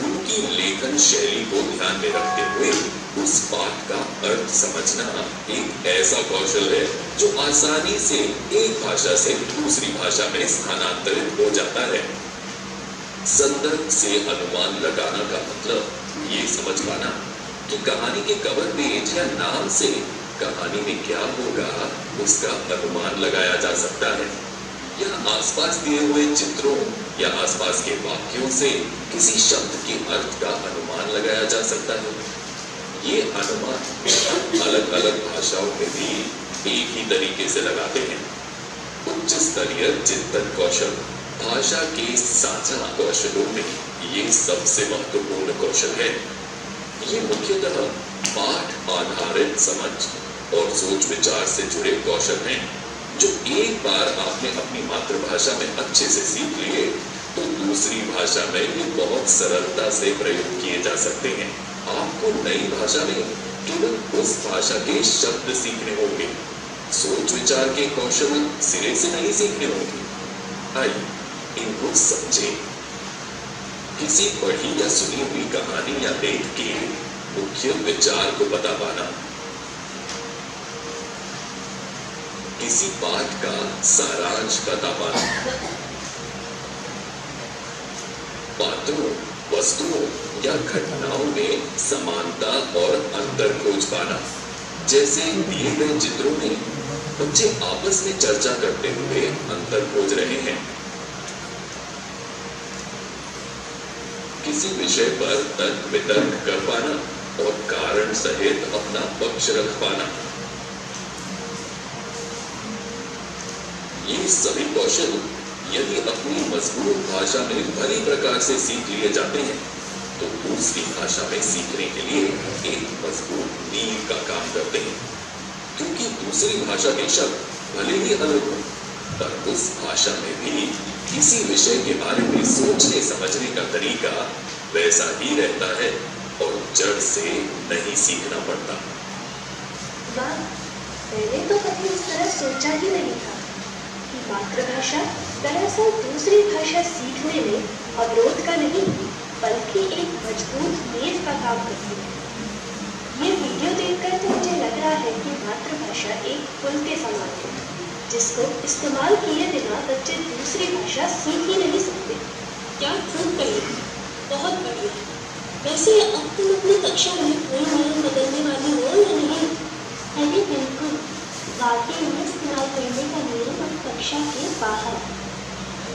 उनकी लेखन शैली को ध्यान में रखते हुए उस पाठ का अर्थ समझना एक ऐसा कौशल है जो आसानी से एक भाषा से दूसरी भाषा में स्थानांतरित हो जाता है। संदर्भ से अनुमान लगाना का मतलब ये समझ पाना कि कहानी के कवर पेज या नाम से कहानी में क्या होगा उसका अनुमान लगाया जा सकता है, या आसपास दिए हुए चित्रों या आसपास के वाक्यों से किसी शब्द के अर्थ का अनुमान लगाया जा सकता है। ये अनुमान अलग अलग भाषाओं में भी एक ही तरीके से लगाते हैं। उच्च स्तरीय चिंतन कौशल भाषा के साझा कौशलों में ये सबसे महत्वपूर्ण कौशल है। ये मुख्यतः पाठ आधारित समझ और सोच विचार से जुड़े कौशल हैं, जो एक बार आपने अपनी मातृभाषा में अच्छे से सीख लिए तो दूसरी भाषा में भी बहुत सरलता से प्रयोग किए जा सकते हैं। आपको नई भाषा में केवल उस भाषा के शब्द सीखने होंगे, सोच विचार के कौशल सिरे से नहीं सीखने होंगे। आइए इनको समझें। किसी पढ़ी या सुनी हुई कहानी या लेख के मुख्य विचार को बता पाना, किसी पाठ का सारांश बता पाना, पात्रों, वस्तुओं या घटनाओं में समानता और अंतर खोज पाना। जैसे दिए गए चित्रों में बच्चे आपस में चर्चा करते हुए अंतर खोज रहे हैं। किसी विषय पर तर्क वितर्क कर पाना और कारण सहित अपना पक्ष रख पाना। ये सभी कौशल यदि अपनी मजबूत भाषा में भली प्रकार से सीख लिए जाते हैं तो दूसरी भाषा में सीखने के लिए एक मजबूत नींव का काम करते हैं, क्योंकि दूसरी भाषा के शब्द भले ही अलग हो पर उस भाषा में भी किसी विषय के बारे में सोचने समझने का तरीका वैसा ही रहता है और जड़ से नहीं सीखना पड़ता। वाह, मैंने तो कभी इस तरह सोचा ही नहीं था कि मातृभाषा दरअसल दूसरी भाषा सीखने में अवरोध का नहीं बल्कि एक मजबूत नींव का काम करती है। ये वीडियो देखकर तो मुझे लग रहा है कि मातृभाषा एक पुल के समान है जिसको इस्तेमाल किए बिना बच्चे दूसरी भाषा सीख ही नहीं सकते। क्या खूब कही, बहुत बढ़िया। वैसे अब तुम अपनी कक्षा में कोई नियम बदलने वाली हो या नहीं? अरे बिल्कुल, वाक्य में इस्तेमाल करने का नियम अब कक्षा के बाहर।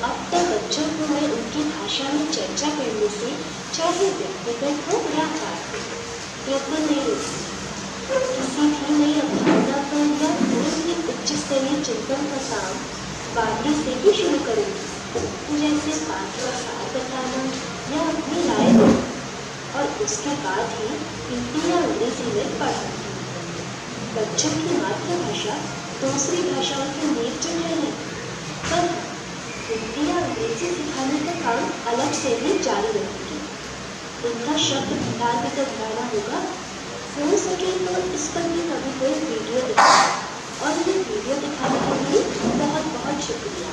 अब तक बच्चों को मैं उनकी भाषा में चर्चा करने से चाहे व्यक्तिगत हो या पाठ बिल्कुल नहीं रोकती। किसी भी नई अवधारणा पर या कोई भी उच्च स्तरीय चिंतन का काम वाक्य से ही शुरू करूँगी, जैसे पाठ का सार बताना या अपनी राय देना, और उसके बाद ही हिंदी या अंग्रेजी में पढ़ना। बच्चों की मातृभाषा दूसरी भाषाओं की नींव जो है ना, पर हिंदी या अंग्रेजी सिखाने का काम अलग से भी जारी रहेगी। उनका शब्द भंडार भी तो बढ़ाना होगा। हो सके तो इस पर भी कभी कोई वीडियो दिखाए, और ये वीडियो दिखाने के लिए बहुत बहुत शुक्रिया।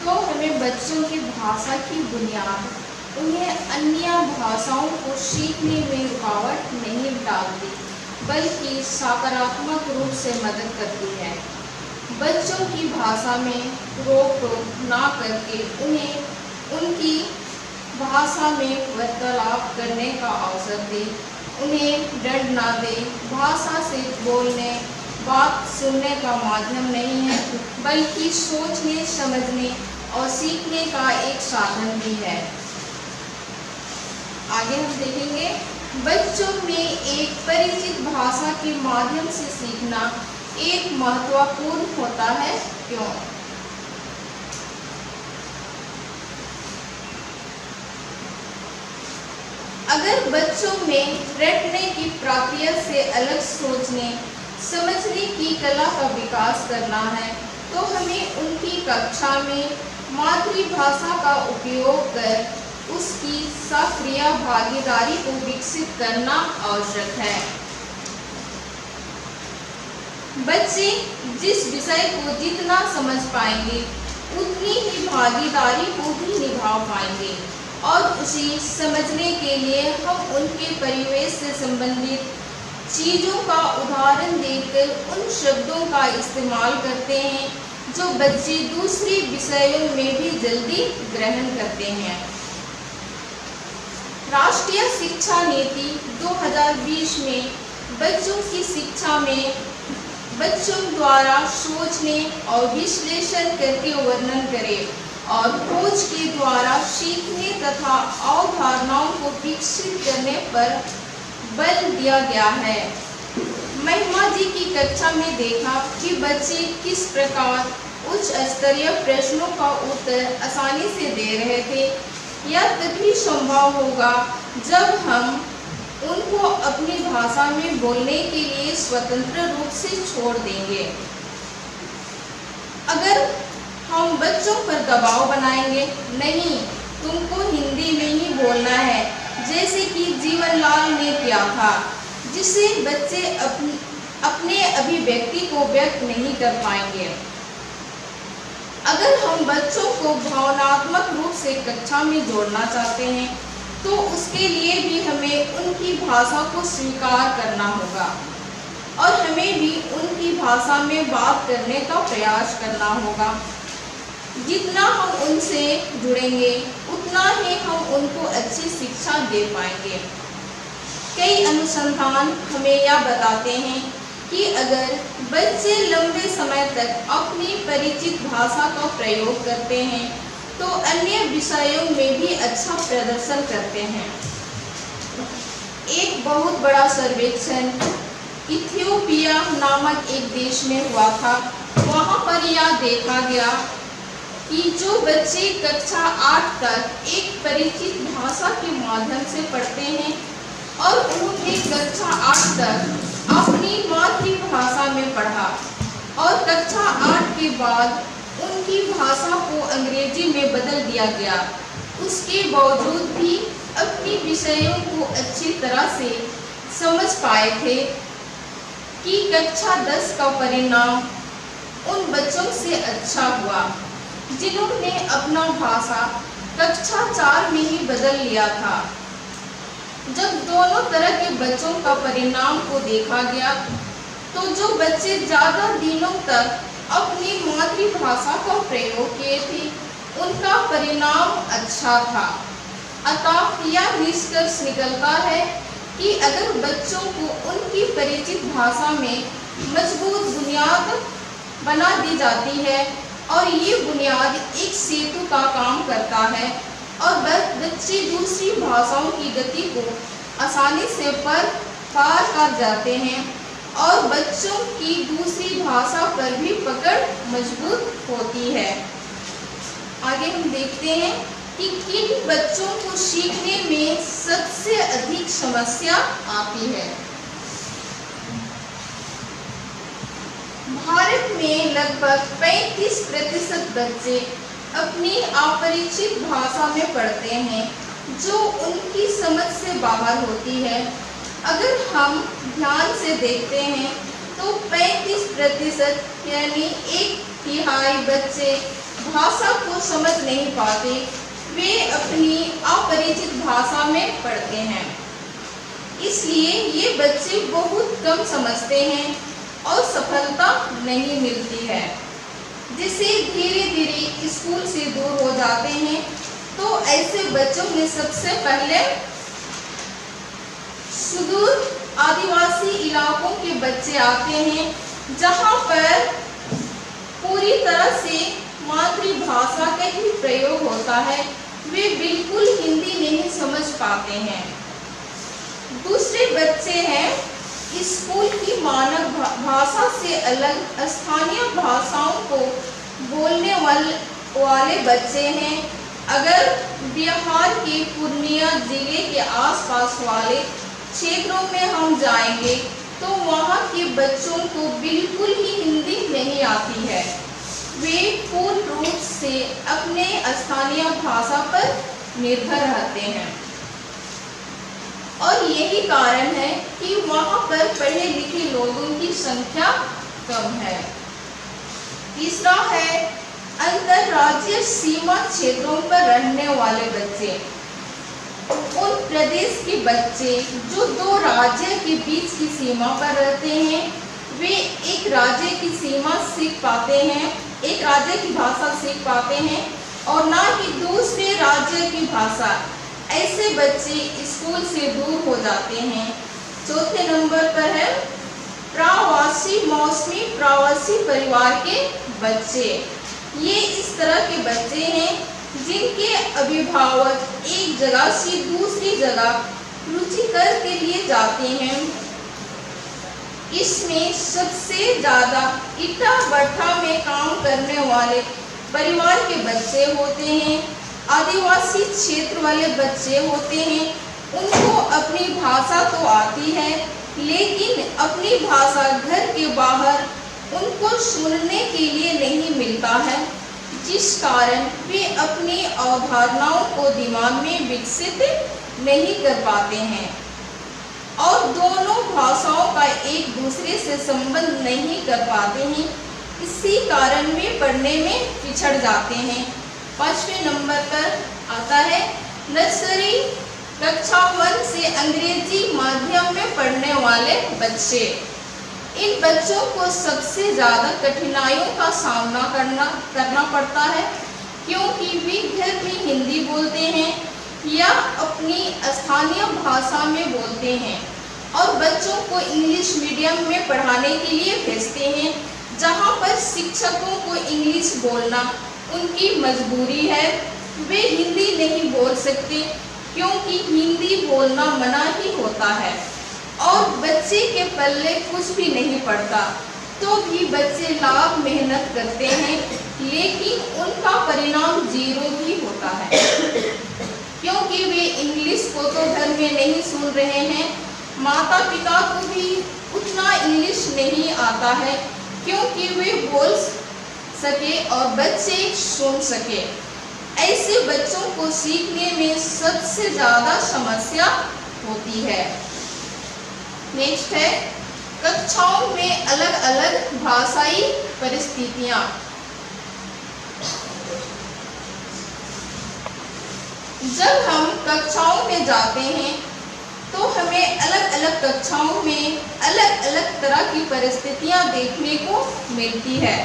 तो हमें बच्चों की भाषा की बुनियाद उन्हें अन्य भाषाओं को सीखने में रुकावट नहीं डालती, बल्कि सकारात्मक रूप से मदद करती है। बच्चों की भाषा में रोक टोक ना करके उन्हें उनकी भाषा में वार्तालाप करने का अवसर दें, उन्हें दंड ना दें। भाषा से बोलने बात सुनने का माध्यम नहीं है, बल्कि सोचने, समझने और सीखने का एक साधन भी है। आगे हम देखेंगे, बच्चों में एक परिचित भाषा के माध्यम से सीखना एक महत्वपूर्ण होता है। क्यों? अगर बच्चों में रटने की प्रक्रिया से अलग सोचने समझने की कला का विकास करना है, तो हमें उनकी कक्षा में मातृभाषा का उपयोग कर उसकी सक्रिय भागीदारी को विकसित करना आवश्यक है। बच्चे जिस विषय को जितना समझ पाएंगे, उतनी ही भागीदारी को भी निभा पाएंगे, और उसे समझने के लिए हम उनके परिवेश से संबंधित चीज़ों का उदाहरण देकर उन शब्दों का इस्तेमाल करते हैं जो बच्चे दूसरे विषयों में भी जल्दी ग्रहण करते हैं। राष्ट्रीय शिक्षा नीति 2020 में बच्चों की शिक्षा में बच्चों द्वारा सोचने और विश्लेषण करके वर्णन करें और खोज के द्वारा सीखने तथा अवधारणाओं को विकसित करने पर बल दिया गया है। महिमा जी की कक्षा में देखा कि बच्चे किस प्रकार उच्च स्तरीय प्रश्नों का उत्तर आसानी से दे रहे थे। यह तभी संभव होगा जब हम उनको अपनी भाषा में बोलने के लिए स्वतंत्र रूप से छोड़ देंगे। अगर हम बच्चों पर दबाव बनाएंगे, नहीं तुमको हिंदी में ही बोलना है, जैसे कि जीवनलाल ने किया था, जिससे बच्चे अपने अभिव्यक्ति को व्यक्त नहीं कर पाएंगे। अगर हम बच्चों को भावनात्मक रूप से कक्षा में जोड़ना चाहते हैं, तो उसके लिए भी हमें उनकी भाषा को स्वीकार करना होगा और हमें भी उनकी भाषा में बात करने का प्रयास करना होगा। जितना हम उनसे जुड़ेंगे, उतना ही हम उनको अच्छी शिक्षा दे पाएंगे। कई अनुसंधान हमें यह बताते हैं कि अगर बच्चे लंबे समय तक अपनी परिचित भाषा का प्रयोग करते हैं, तो अन्य विषयों में भी अच्छा प्रदर्शन करते हैं। एक बहुत बड़ा सर्वेक्षण इथियोपिया नामक एक देश में हुआ था। वहां पर यह देखा गया कि जो बच्चे कक्षा 8 तक एक परिचित भाषा के माध्यम से पढ़ते हैं और उन्होंने कक्षा 8 तक अपनी मातृभाषा में पढ़ा और कक्षा 8 के बाद उनकी भाषा को अंग्रेजी में बदल दिया गया, उसके बावजूद भी अपनी विषयों को अच्छी तरह से समझ पाए थे कि कक्षा 10 का परिणाम उन बच्चों से अच्छा हुआ जिन्होंने अपना भाषा कक्षा 4 में ही बदल लिया था। जब दोनों तरह के बच्चों का परिणाम को देखा गया, तो जो बच्चे ज़्यादा दिनों तक अपनी मातृभाषा का प्रयोग किए थे, उनका परिणाम अच्छा था। अतः यह निष्कर्ष निकलता है कि अगर बच्चों को उनकी परिचित भाषा में मजबूत बुनियाद बना दी जाती है और ये बुनियाद एक सेतु का काम करता है और बच्चे दूसरी भाषाओं की गति को आसानी से पार कर जाते हैं और बच्चों की दूसरी भाषा पर भी पकड़ मजबूत होती है। आगे हम देखते हैं कि किन बच्चों को सीखने में सबसे अधिक समस्या आती है। भारत में लगभग 35% बच्चे अपनी अपरिचित भाषा में पढ़ते हैं जो उनकी समझ से बाहर होती है। अगर हम ध्यान से देखते हैं तो 35% यानी 1/3 बच्चे भाषा को समझ नहीं पाते, वे अपनी अपरिचित भाषा में पढ़ते हैं। इसलिए ये बच्चे बहुत कम समझते हैं और सफलता नहीं मिलती है, जिससे धीरे धीरे स्कूल से दूर हो जाते हैं। तो ऐसे बच्चों में सबसे पहले सुदूर आदिवासी इलाकों के बच्चे आते हैं, जहां पर पूरी तरह से मातृभाषा का ही प्रयोग होता है, वे बिल्कुल हिंदी नहीं समझ पाते हैं। दूसरे बच्चे हैं स्कूल की मानक भाषा से अलग स्थानीय भाषाओं को बोलने वाले बच्चे हैं। अगर बिहार के पूर्णिया जिले के आसपास वाले क्षेत्रों में हम जाएंगे तो वहाँ के बच्चों को बिल्कुल ही हिंदी नहीं आती है, वे पूर्ण रूप से अपने स्थानीय भाषा पर निर्भर रहते हैं और यही कारण है कि वहाँ पर पढ़े लिखे लोगों की संख्या कम है। तीसरा है अंतर्राज्यीय सीमा क्षेत्रों पर रहने वाले बच्चे। उन प्रदेश के बच्चे जो 2 राज्य के बीच की सीमा पर रहते हैं, वे एक राज्य की सीमा सीख पाते हैं, एक राज्य की भाषा सीख पाते हैं और ना ही दूसरे राज्य की भाषा। ऐसे बच्चे स्कूल से दूर हो जाते हैं। चौथे नंबर पर है प्रवासी मौसमी प्रवासी परिवार के बच्चे। ये इस तरह के बच्चे हैं जिनके अभिभावक एक जगह से दूसरी जगह रुचिकर के लिए जाते हैं। इसमें सबसे ज्यादा ईटा भट्टा में काम करने वाले परिवार के बच्चे होते हैं, आदिवासी क्षेत्र वाले बच्चे होते हैं। उनको अपनी भाषा तो आती है, लेकिन अपनी भाषा घर के बाहर उनको सुनने के लिए नहीं मिलता है, जिस कारण वे अपनी अवधारणाओं को दिमाग में विकसित नहीं कर पाते हैं और दोनों भाषाओं का एक दूसरे से संबंध नहीं कर पाते हैं। इसी कारण वे पढ़ने में पिछड़ जाते हैं। 5वें नंबर पर आता है नर्सरी कक्षा 1 से अंग्रेजी माध्यम में पढ़ने वाले बच्चे। इन बच्चों को सबसे ज़्यादा कठिनाइयों का सामना करना पड़ता है, क्योंकि वे घर में हिंदी बोलते हैं या अपनी स्थानीय भाषा में बोलते हैं और बच्चों को इंग्लिश मीडियम में पढ़ाने के लिए भेजते हैं, जहाँ पर शिक्षकों को इंग्लिश बोलना उनकी मजबूरी है। वे हिंदी नहीं बोल सकते क्योंकि हिंदी बोलना मना ही होता है और बच्चे के पल्ले कुछ भी नहीं पड़ता, तो भी बच्चे लाख मेहनत करते हैं, लेकिन उनका परिणाम 0 ही होता है, क्योंकि वे इंग्लिश को तो घर में नहीं सुन रहे हैं। माता पिता को भी उतना इंग्लिश नहीं आता है क्योंकि वे बोल सके और बच्चे सुन सके। ऐसे बच्चों को सीखने में सबसे ज़्यादा समस्या होती है। नेक्स्ट है कक्षाओं में अलग अलग भाषाई परिस्थितियाँ। जब हम कक्षाओं में जाते हैं तो हमें अलग अलग कक्षाओं में अलग अलग तरह की परिस्थितियाँ देखने को मिलती है।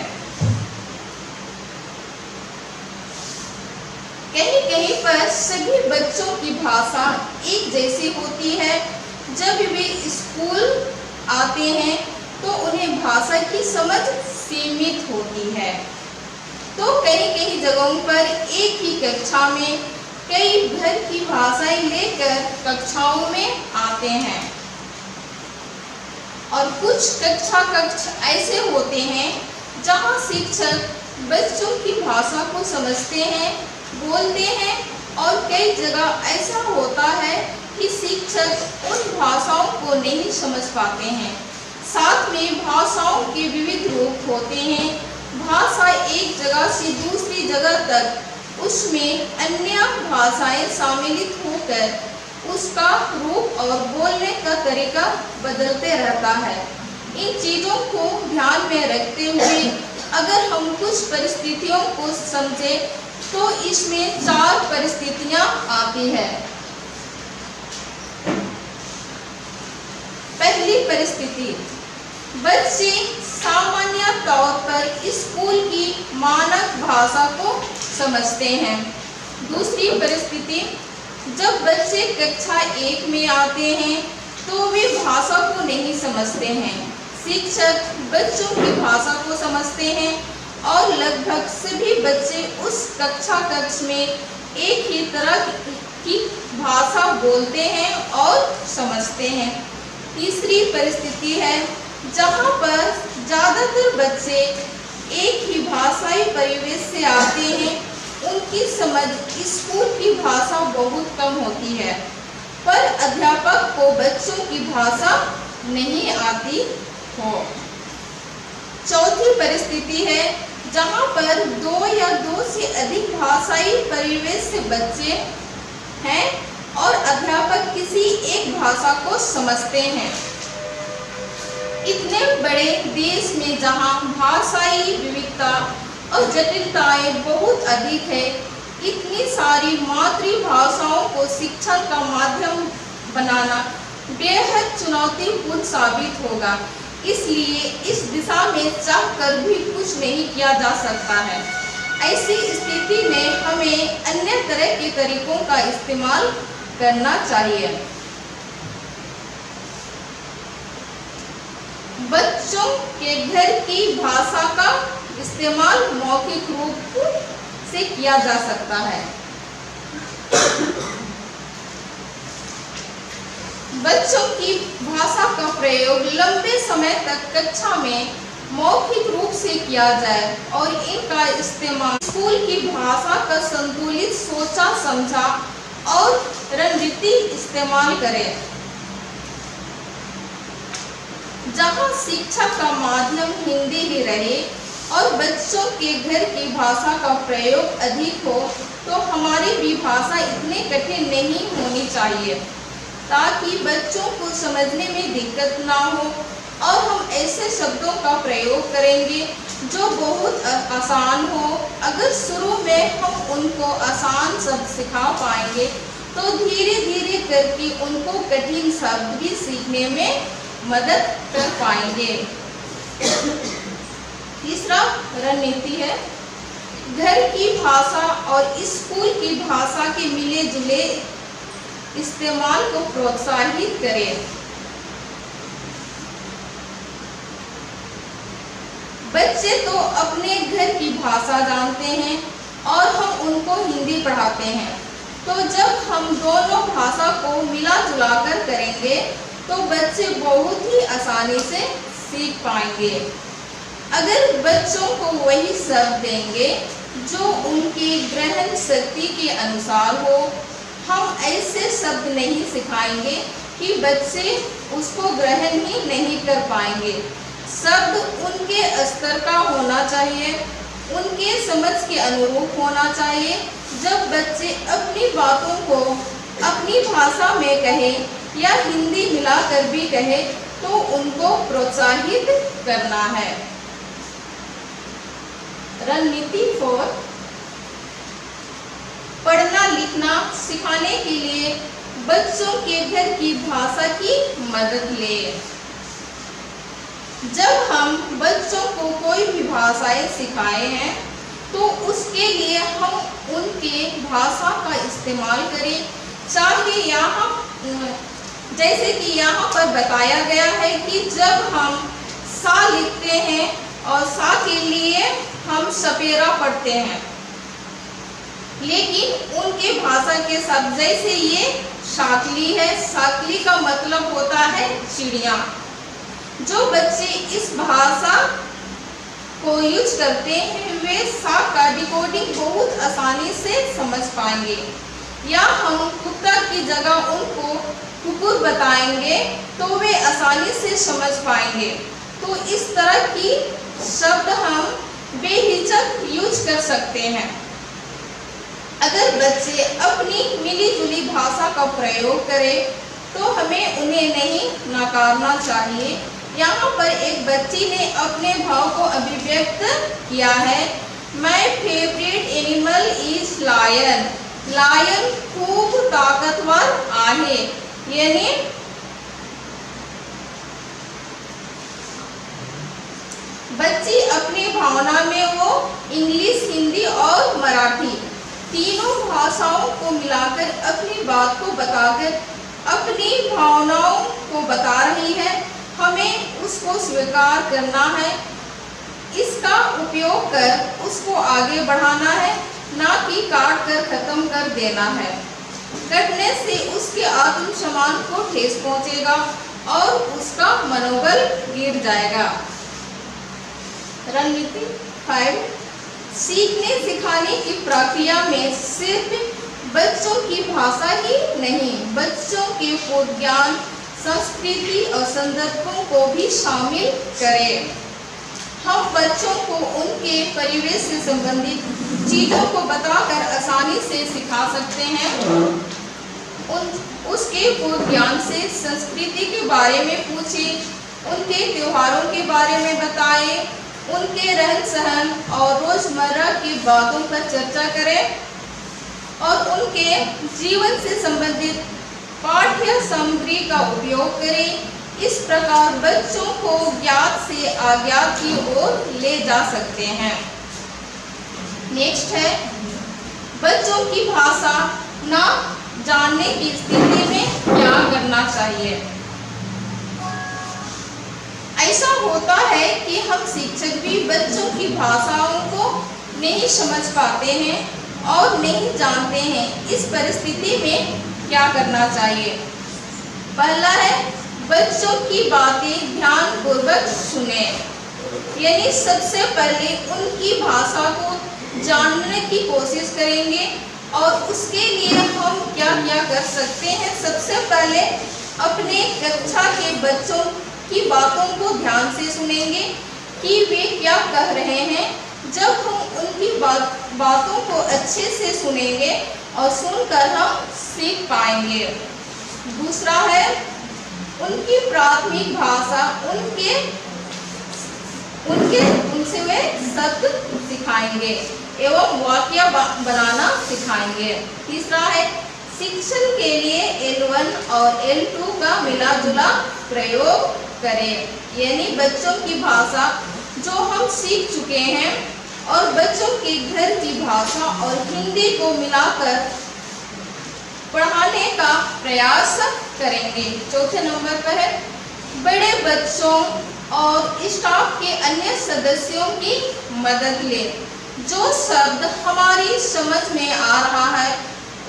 कहीं कहीं पर सभी बच्चों की भाषा एक जैसी होती है। जब वे स्कूल आते हैं तो उन्हें भाषा की समझ सीमित होती है, तो कई कई जगहों पर एक ही कक्षा में कई भर की भाषाएं लेकर कक्षाओं में आते हैं और कुछ कक्ष ऐसे होते हैं जहां शिक्षक बच्चों की भाषा को समझते हैं, बोलते हैं और कई जगह ऐसा होता है कि शिक्षक उन भाषाओं को नहीं समझ पाते हैं। साथ में भाषाओं के विविध रूप होते हैं। भाषा एक जगह से दूसरी जगह तक उसमें अन्य भाषाएं सम्मिलित होकर उसका रूप और बोलने का तरीका बदलते रहता है। इन चीजों को ध्यान में रखते हुए अगर हम कुछ परिस्थितियों को समझें तो इसमें 4 परिस्थितियां आती है। पहली परिस्थिति, बच्चे सामान्य तौर पर स्कूल की मानक भाषा को समझते हैं। दूसरी परिस्थिति, जब बच्चे कक्षा 1 में आते हैं तो वे भाषा को नहीं समझते हैं। शिक्षक बच्चों की भाषा को समझते हैं और लगभग सभी बच्चे उस कक्ष में एक ही तरह की भाषा बोलते हैं और समझते हैं। तीसरी परिस्थिति है जहां पर ज्यादातर बच्चे एक ही भाषाई परिवेश से आते हैं, उनकी समझ स्कूल की भाषा बहुत कम होती है, पर अध्यापक को बच्चों की भाषा नहीं आती हो। चौथी परिस्थिति है जहां पर 2 या 2 से अधिक भाषाई परिवेश से बच्चे हैं और अध्यापक किसी एक भाषा को समझते हैं। इतने बड़े देश में जहां भाषाई विविधता और जटिलताएं बहुत अधिक है, इतनी सारी मातृभाषाओं को शिक्षण का माध्यम बनाना बेहद चुनौतीपूर्ण साबित होगा। इसलिए इस दिशा में चाहकर भी कुछ नहीं किया जा सकता है। ऐसी स्थिति में हमें अन्य तरह के तरीकों का इस्तेमाल करना चाहिए। बच्चों के घर की भाषा का इस्तेमाल मौखिक रूप से किया जा सकता है। बच्चों की भाषा का प्रयोग लंबे समय तक कक्षा में मौखिक रूप से किया जाए और इनका इस्तेमाल स्कूल की भाषा का संतुलित सोचा समझा और रणनीति इस्तेमाल करें। जहां शिक्षा का माध्यम हिंदी ही रहे और बच्चों के घर की भाषा का प्रयोग अधिक हो, तो हमारी भी भाषा इतनी कठिन नहीं होनी चाहिए ताकि बच्चों को समझने में दिक्कत ना हो, और हम ऐसे शब्दों का प्रयोग करेंगे जो बहुत आसान हो। अगर शुरू में हम उनको आसान शब्द सिखा पाएंगे तो धीरे धीरे करके उनको कठिन शब्द भी सीखने में मदद कर पाएंगे। तीसरा रणनीति है घर की भाषा और स्कूल की भाषा के मिले जुले इस्तेमाल को प्रोत्साहित करें। बच्चे तो अपने घर की भाषा जानते हैं और हम उनको हिंदी पढ़ाते हैं, तो जब हम दोनों भाषा को मिला जुला कर करेंगे तो बच्चे बहुत ही आसानी से सीख पाएंगे। अगर बच्चों को वही शब्द देंगे जो उनकी ग्रहण शक्ति के अनुसार हो, हम ऐसे शब्द नहीं सिखाएंगे कि बच्चे उसको ग्रहण ही नहीं कर पाएंगे। शब्द उनके स्तर का होना चाहिए, उनके समझ के अनुरूप होना चाहिए। जब बच्चे अपनी बातों को अपनी भाषा में कहें या हिंदी मिलाकर भी कहे तो उनको प्रोत्साहित करना है। रणनीति 4, पढ़ना लिखना सिखाने के लिए बच्चों के घर की भाषा की मदद लें। जब हम बच्चों को कोई भी भाषाएं सिखाए हैं तो उसके लिए हम उनके भाषा का इस्तेमाल करें। चाहे यहाँ जैसे कि यहाँ पर बताया गया है कि जब हम सा लिखते हैं और सा के लिए हम सपेरा पढ़ते हैं, लेकिन उनके भाषा के शब्द जैसे ये शाकली है, शाकली का मतलब होता है चिड़िया। जो बच्चे इस भाषा को यूज करते हैं वे सा का डिकोडिंग बहुत आसानी से समझ पाएंगे। या हम कुत्ता की की जगह उनको कुकुर बताएंगे तो वे आसानी से समझ पाएंगे। तो इस तरह की शब्द हम बेहिचक यूज कर सकते हैं। अगर बच्चे अपनी मिली-जुली भाषा का प्रयोग करें तो हमें उन्हें नहीं नकारना चाहिए। यहाँ पर एक बच्ची ने अपने भाव को अभिव्यक्त किया है। My favourite animal is lion. Lion खूब ताकतवर आहे, यानी बच्ची अपनी भावना में वो इंग्लिश, हिंदी और मराठी तीनों भाषाओं को मिलाकर अपनी बात को बताकर अपनी भावनाओं को बता रही है। हमें उसको स्वीकार करना है, इसका उपयोग कर उसको आगे बढ़ाना है, ना कि काट कर खत्म कर देना है। कटने से उसके आत्मसम्मान को ठेस पहुंचेगा और उसका मनोबल गिर जाएगा। रणनीति 5, सीखने सिखाने की प्रक्रिया में सिर्फ बच्चों की भाषा ही नहीं, बच्चों के पूर्ण ज्ञान, संस्कृति और संदर्भों को भी शामिल करें। हम बच्चों को उनके परिवेश से संबंधित चीजों को बताकर आसानी से सिखा सकते हैं। उसके पूर्ण ज्ञान से संस्कृति के बारे में पूछें, उनके त्योहारों के बारे में बताएं, उनके रहन सहन और रोजमर्रा की बातों पर चर्चा करें और उनके जीवन से संबंधित पाठ्य सामग्री का उपयोग करें। इस प्रकार बच्चों को ज्ञात से अज्ञात की ओर ले जा सकते हैं। नेक्स्ट है, बच्चों की भाषा ना जानने की स्थिति में क्या करना चाहिए। ऐसा होता है कि हम शिक्षक भी बच्चों की भाषाओं को नहीं समझ पाते हैं और नहीं जानते हैं। इस परिस्थिति में क्या करना चाहिए? पहला है, बच्चों की बातें ध्यानपूर्वक सुने, यानी सबसे पहले उनकी भाषा को जानने की कोशिश करेंगे और उसके लिए हम क्या क्या कर सकते हैं। सबसे पहले अपने कक्षा के बच्चों की बातों को ध्यान से सुनेंगे कि वे क्या कह रहे हैं। जब हम उनकी बातों को अच्छे से सुनेंगे और सुनकर हम सीख पाएंगे। दूसरा है, उनकी प्राथमिक भाषा उनसे वे शब्द सिखाएंगे एवं वाक्य बनाना सिखाएंगे। तीसरा है, शिक्षण के लिए L1 और L2 का मिला जुला प्रयोग करें, यानी बच्चों की भाषा जो हम सीख चुके हैं और बच्चों के घर की भाषा और हिंदी को मिलाकर पढ़ाने का प्रयास करेंगे। चौथे नंबर पर है, बड़े बच्चों और स्टाफ के अन्य सदस्यों की मदद लें। जो शब्द हमारी समझ में आ रहा है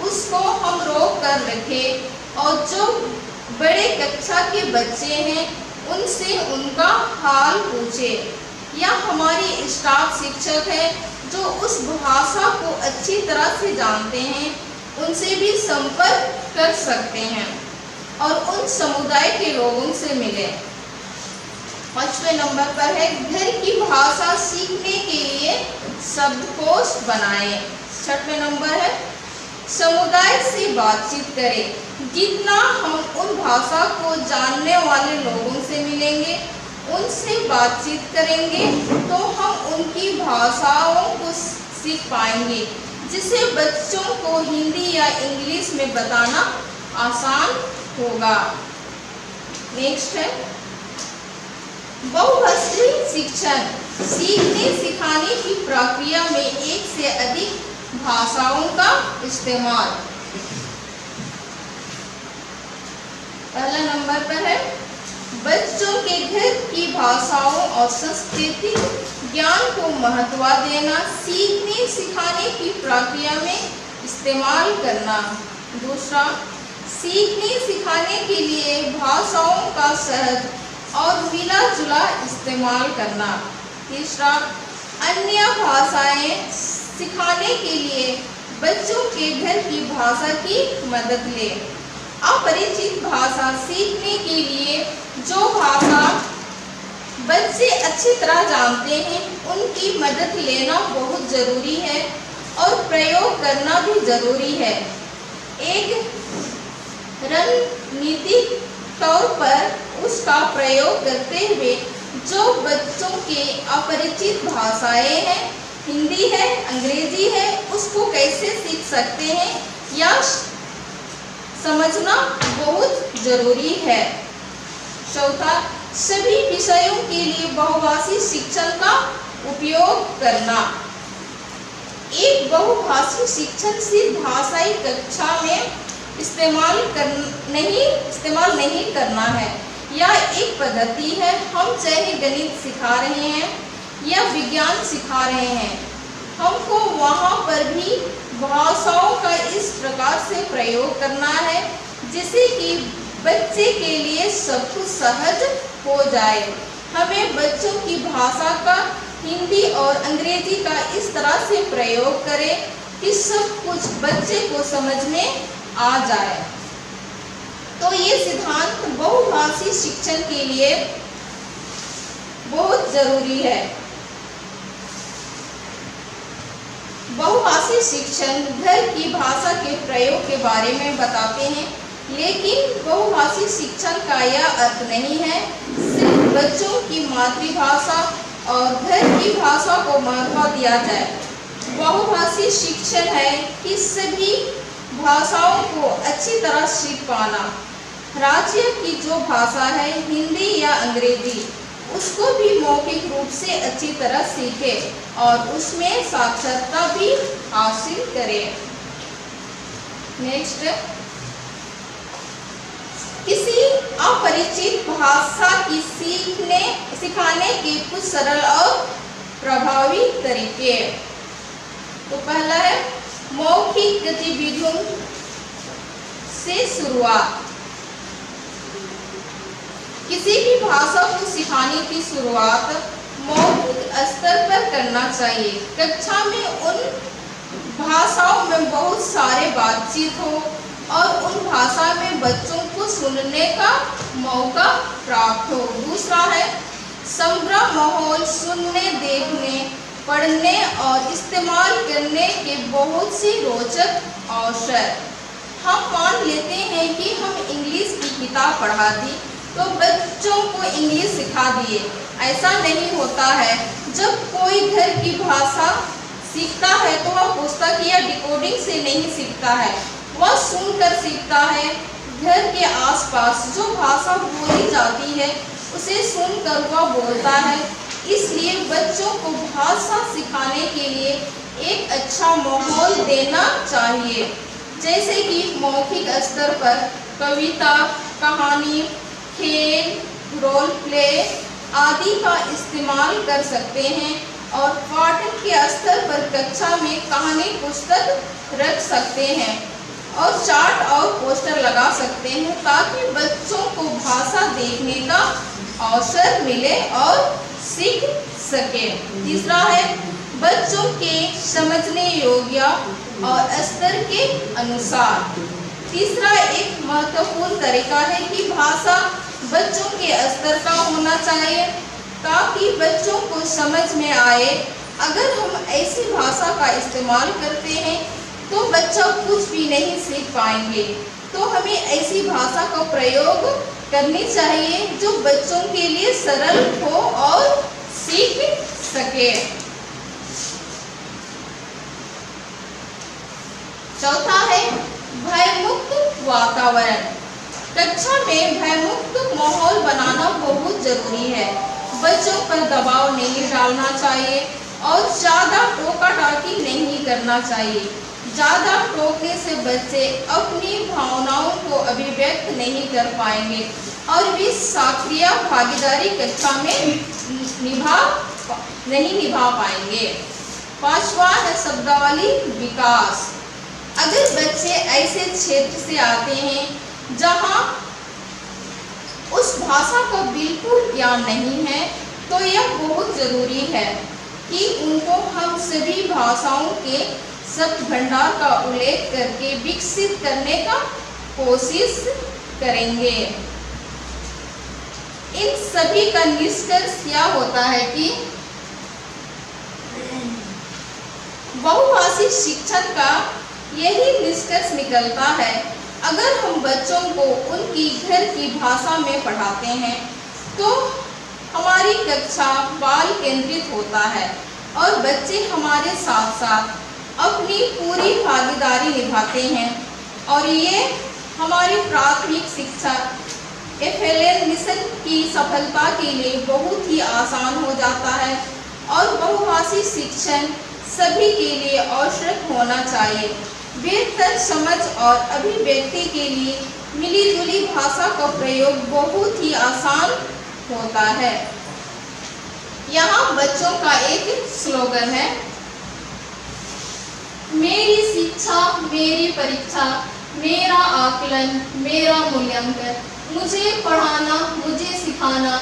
उसको हम रोक कर रखें और जो बड़े कक्षा के बच्चे हैं उनसे उनका हाल पूछें। या हमारी स्टाफ शिक्षक है जो उस भाषा को अच्छी तरह से जानते हैं, उनसे भी संपर्क कर सकते हैं और उन समुदाय के लोगों से मिले। पांचवें नंबर पर है, घर की भाषा सीखने के लिए शब्दकोश बनाएं। छठवें नंबर है, समुदाय से बातचीत करें। जितना हम उन भाषा को जानने वाले लोगों से मिलेंगे, उनसे बातचीत करेंगे तो हम उनकी भाषाओं को सीख पाएंगे, जिससे बच्चों को हिंदी या इंग्लिश में बताना आसान होगा। नेक्स्ट है, बहुभाषी शिक्षण। सीखने सिखाने की प्रक्रिया में एक से अधिक भाषाओं का इस्तेमाल। पहला नंबर पर है, बच्चों के घर की भाषाओं और संस्कृति ज्ञान को महत्व देना, सीखने सिखाने की प्रक्रिया में इस्तेमाल करना। दूसरा, सीखने सिखाने के लिए भाषाओं का सहज और मिला जुला इस्तेमाल करना। तीसरा, अन्य भाषाएं सिखाने के लिए बच्चों के घर की भाषा की मदद लें। अपरिचित भाषा सीखने के लिए जो भाषा बच्चे अच्छी तरह जानते हैं उनकी मदद लेना बहुत जरूरी है और प्रयोग करना भी जरूरी है। एक रणनीतिक तौर पर उसका प्रयोग करते हुए जो बच्चों के अपरिचित भाषाएं हैं, हिंदी है, अंग्रेजी है, उसको कैसे सीख सकते हैं या समझना बहुत जरूरी है। चौथा, सभी विषयों के लिए बहुभाषी शिक्षण का उपयोग करना। एक बहुभाषी शिक्षण सिर्फ भाषाई कक्षा में इस्तेमाल नहीं करना है। यह एक पद्धति है। हम चाहे गणित सिखा रहे हैं या विज्ञान सिखा रहे हैं, हमको वहाँ पर भी भाषाओं का इस प्रकार से प्रयोग करना है जिससे कि बच्चे के लिए सब कुछ सहज हो जाए। हमें बच्चों की भाषा का हिंदी और अंग्रेजी का इस तरह से प्रयोग करें कि सब कुछ बच्चे को समझ में आ जाए। तो ये सिद्धांत बहुभाषी शिक्षण के लिए बहुत जरूरी है। बहुभाषी शिक्षण घर की भाषा के प्रयोग के बारे में बताते हैं, लेकिन बहुभाषी शिक्षण का यह अर्थ नहीं है सिर्फ बच्चों की मातृभाषा और घर की भाषा को महत्व दिया जाए। बहुभाषी शिक्षण है कि सभी भाषाओं को अच्छी तरह सीख पाना। राज्य की जो भाषा है हिंदी या अंग्रेजी, उसको भी मौखिक रूप से अच्छी तरह सीखे और उसमें साक्षरता भी हासिल करें। नेक्स्ट, किसी अपरिचित भाषा की सिखाने के कुछ सरल और प्रभावी तरीके। तो पहला है मौखिक गतिविधियों से शुरुआत। किसी भी भाषा को सिखाने की शुरुआत मौखिक स्तर पर करना चाहिए। कक्षा में उन भाषाओं में बहुत सारे बातचीत हो और उन भाषा में बच्चों को सुनने का मौका प्राप्त हो। दूसरा है समग्र माहौल, सुनने, देखने, पढ़ने और इस्तेमाल करने के बहुत से रोचक अवसर। हम मान लेते हैं कि हम इंग्लिश की किताब पढ़ा दी तो बच्चों को इंग्लिश सिखा दिए। ऐसा नहीं होता है। जब कोई घर की भाषा सीखता है तो वह पुस्तक या डिकोडिंग से नहीं सीखता है, वह सुनकर सीखता है। घर के आसपास जो भाषा बोली जाती है उसे सुनकर वह बोलता है। इसलिए बच्चों को भाषा सिखाने के लिए एक अच्छा माहौल देना चाहिए, जैसे कि मौखिक स्तर पर कविता, कहानी, खेल, रोल प्ले आदि का इस्तेमाल कर सकते हैं और पाठन के स्तर पर कक्षा में कहानी पुस्तक रख सकते हैं और चार्ट और पोस्टर लगा सकते हैं ताकि बच्चों को भाषा देखने का अवसर मिले और सीख सके। तीसरा है बच्चों के समझने योग्य और स्तर के अनुसार। तीसरा एक महत्वपूर्ण तरीका है कि भाषा बच्चों के स्तर का होना चाहिए ताकि बच्चों को समझ में आए। अगर हम ऐसी भाषा का इस्तेमाल करते हैं तो बच्चा कुछ भी नहीं सीख पाएंगे। तो हमें ऐसी भाषा का प्रयोग करनी चाहिए जो बच्चों के लिए सरल हो और सीख सके। चौथा है भयमुक्त वातावरण। कक्षा में भयमुक्त माहौल बनाना बहुत जरूरी है। बच्चों पर दबाव नहीं डालना चाहिए और ज़्यादा टोका टाकी नहीं करना चाहिए। ज़्यादा टोकने से बच्चे अपनी भावनाओं को अभिव्यक्त नहीं कर पाएंगे और वे सक्रिय भागीदारी कक्षा में नहीं निभा पाएंगे। पांचवा है शब्दावली विकास। अगर बच्चे ऐसे क्षेत्र से आते हैं जहां उस भाषा का बिल्कुल ज्ञान नहीं है तो यह बहुत ज़रूरी है कि उनको हम सभी भाषाओं के शब्द भंडार का उल्लेख करके विकसित करने का कोशिश करेंगे। इन सभी का निष्कर्ष क्या होता है कि बहुभाषी शिक्षण का यही निष्कर्ष निकलता है। अगर हम बच्चों को उनकी घर की भाषा में पढ़ाते हैं तो हमारी कक्षा बाल केंद्रित होता है और बच्चे हमारे साथ साथ अपनी पूरी भागीदारी निभाते हैं और ये हमारी प्राथमिक शिक्षा FLN मिशन की सफलता के लिए बहुत ही आसान हो जाता है और बहुभाषी शिक्षण सभी के लिए आवश्यक होना चाहिए। बेहतर समझ और अभिव्यक्ति के लिए मिली-जुली भाषा का प्रयोग बहुत ही आसान होता है। यहाँ बच्चों का एक स्लोगन है, मेरी शिक्षा मेरी परीक्षा, मेरा आकलन मेरा मूल्यांकन, मुझे पढ़ाना मुझे सिखाना,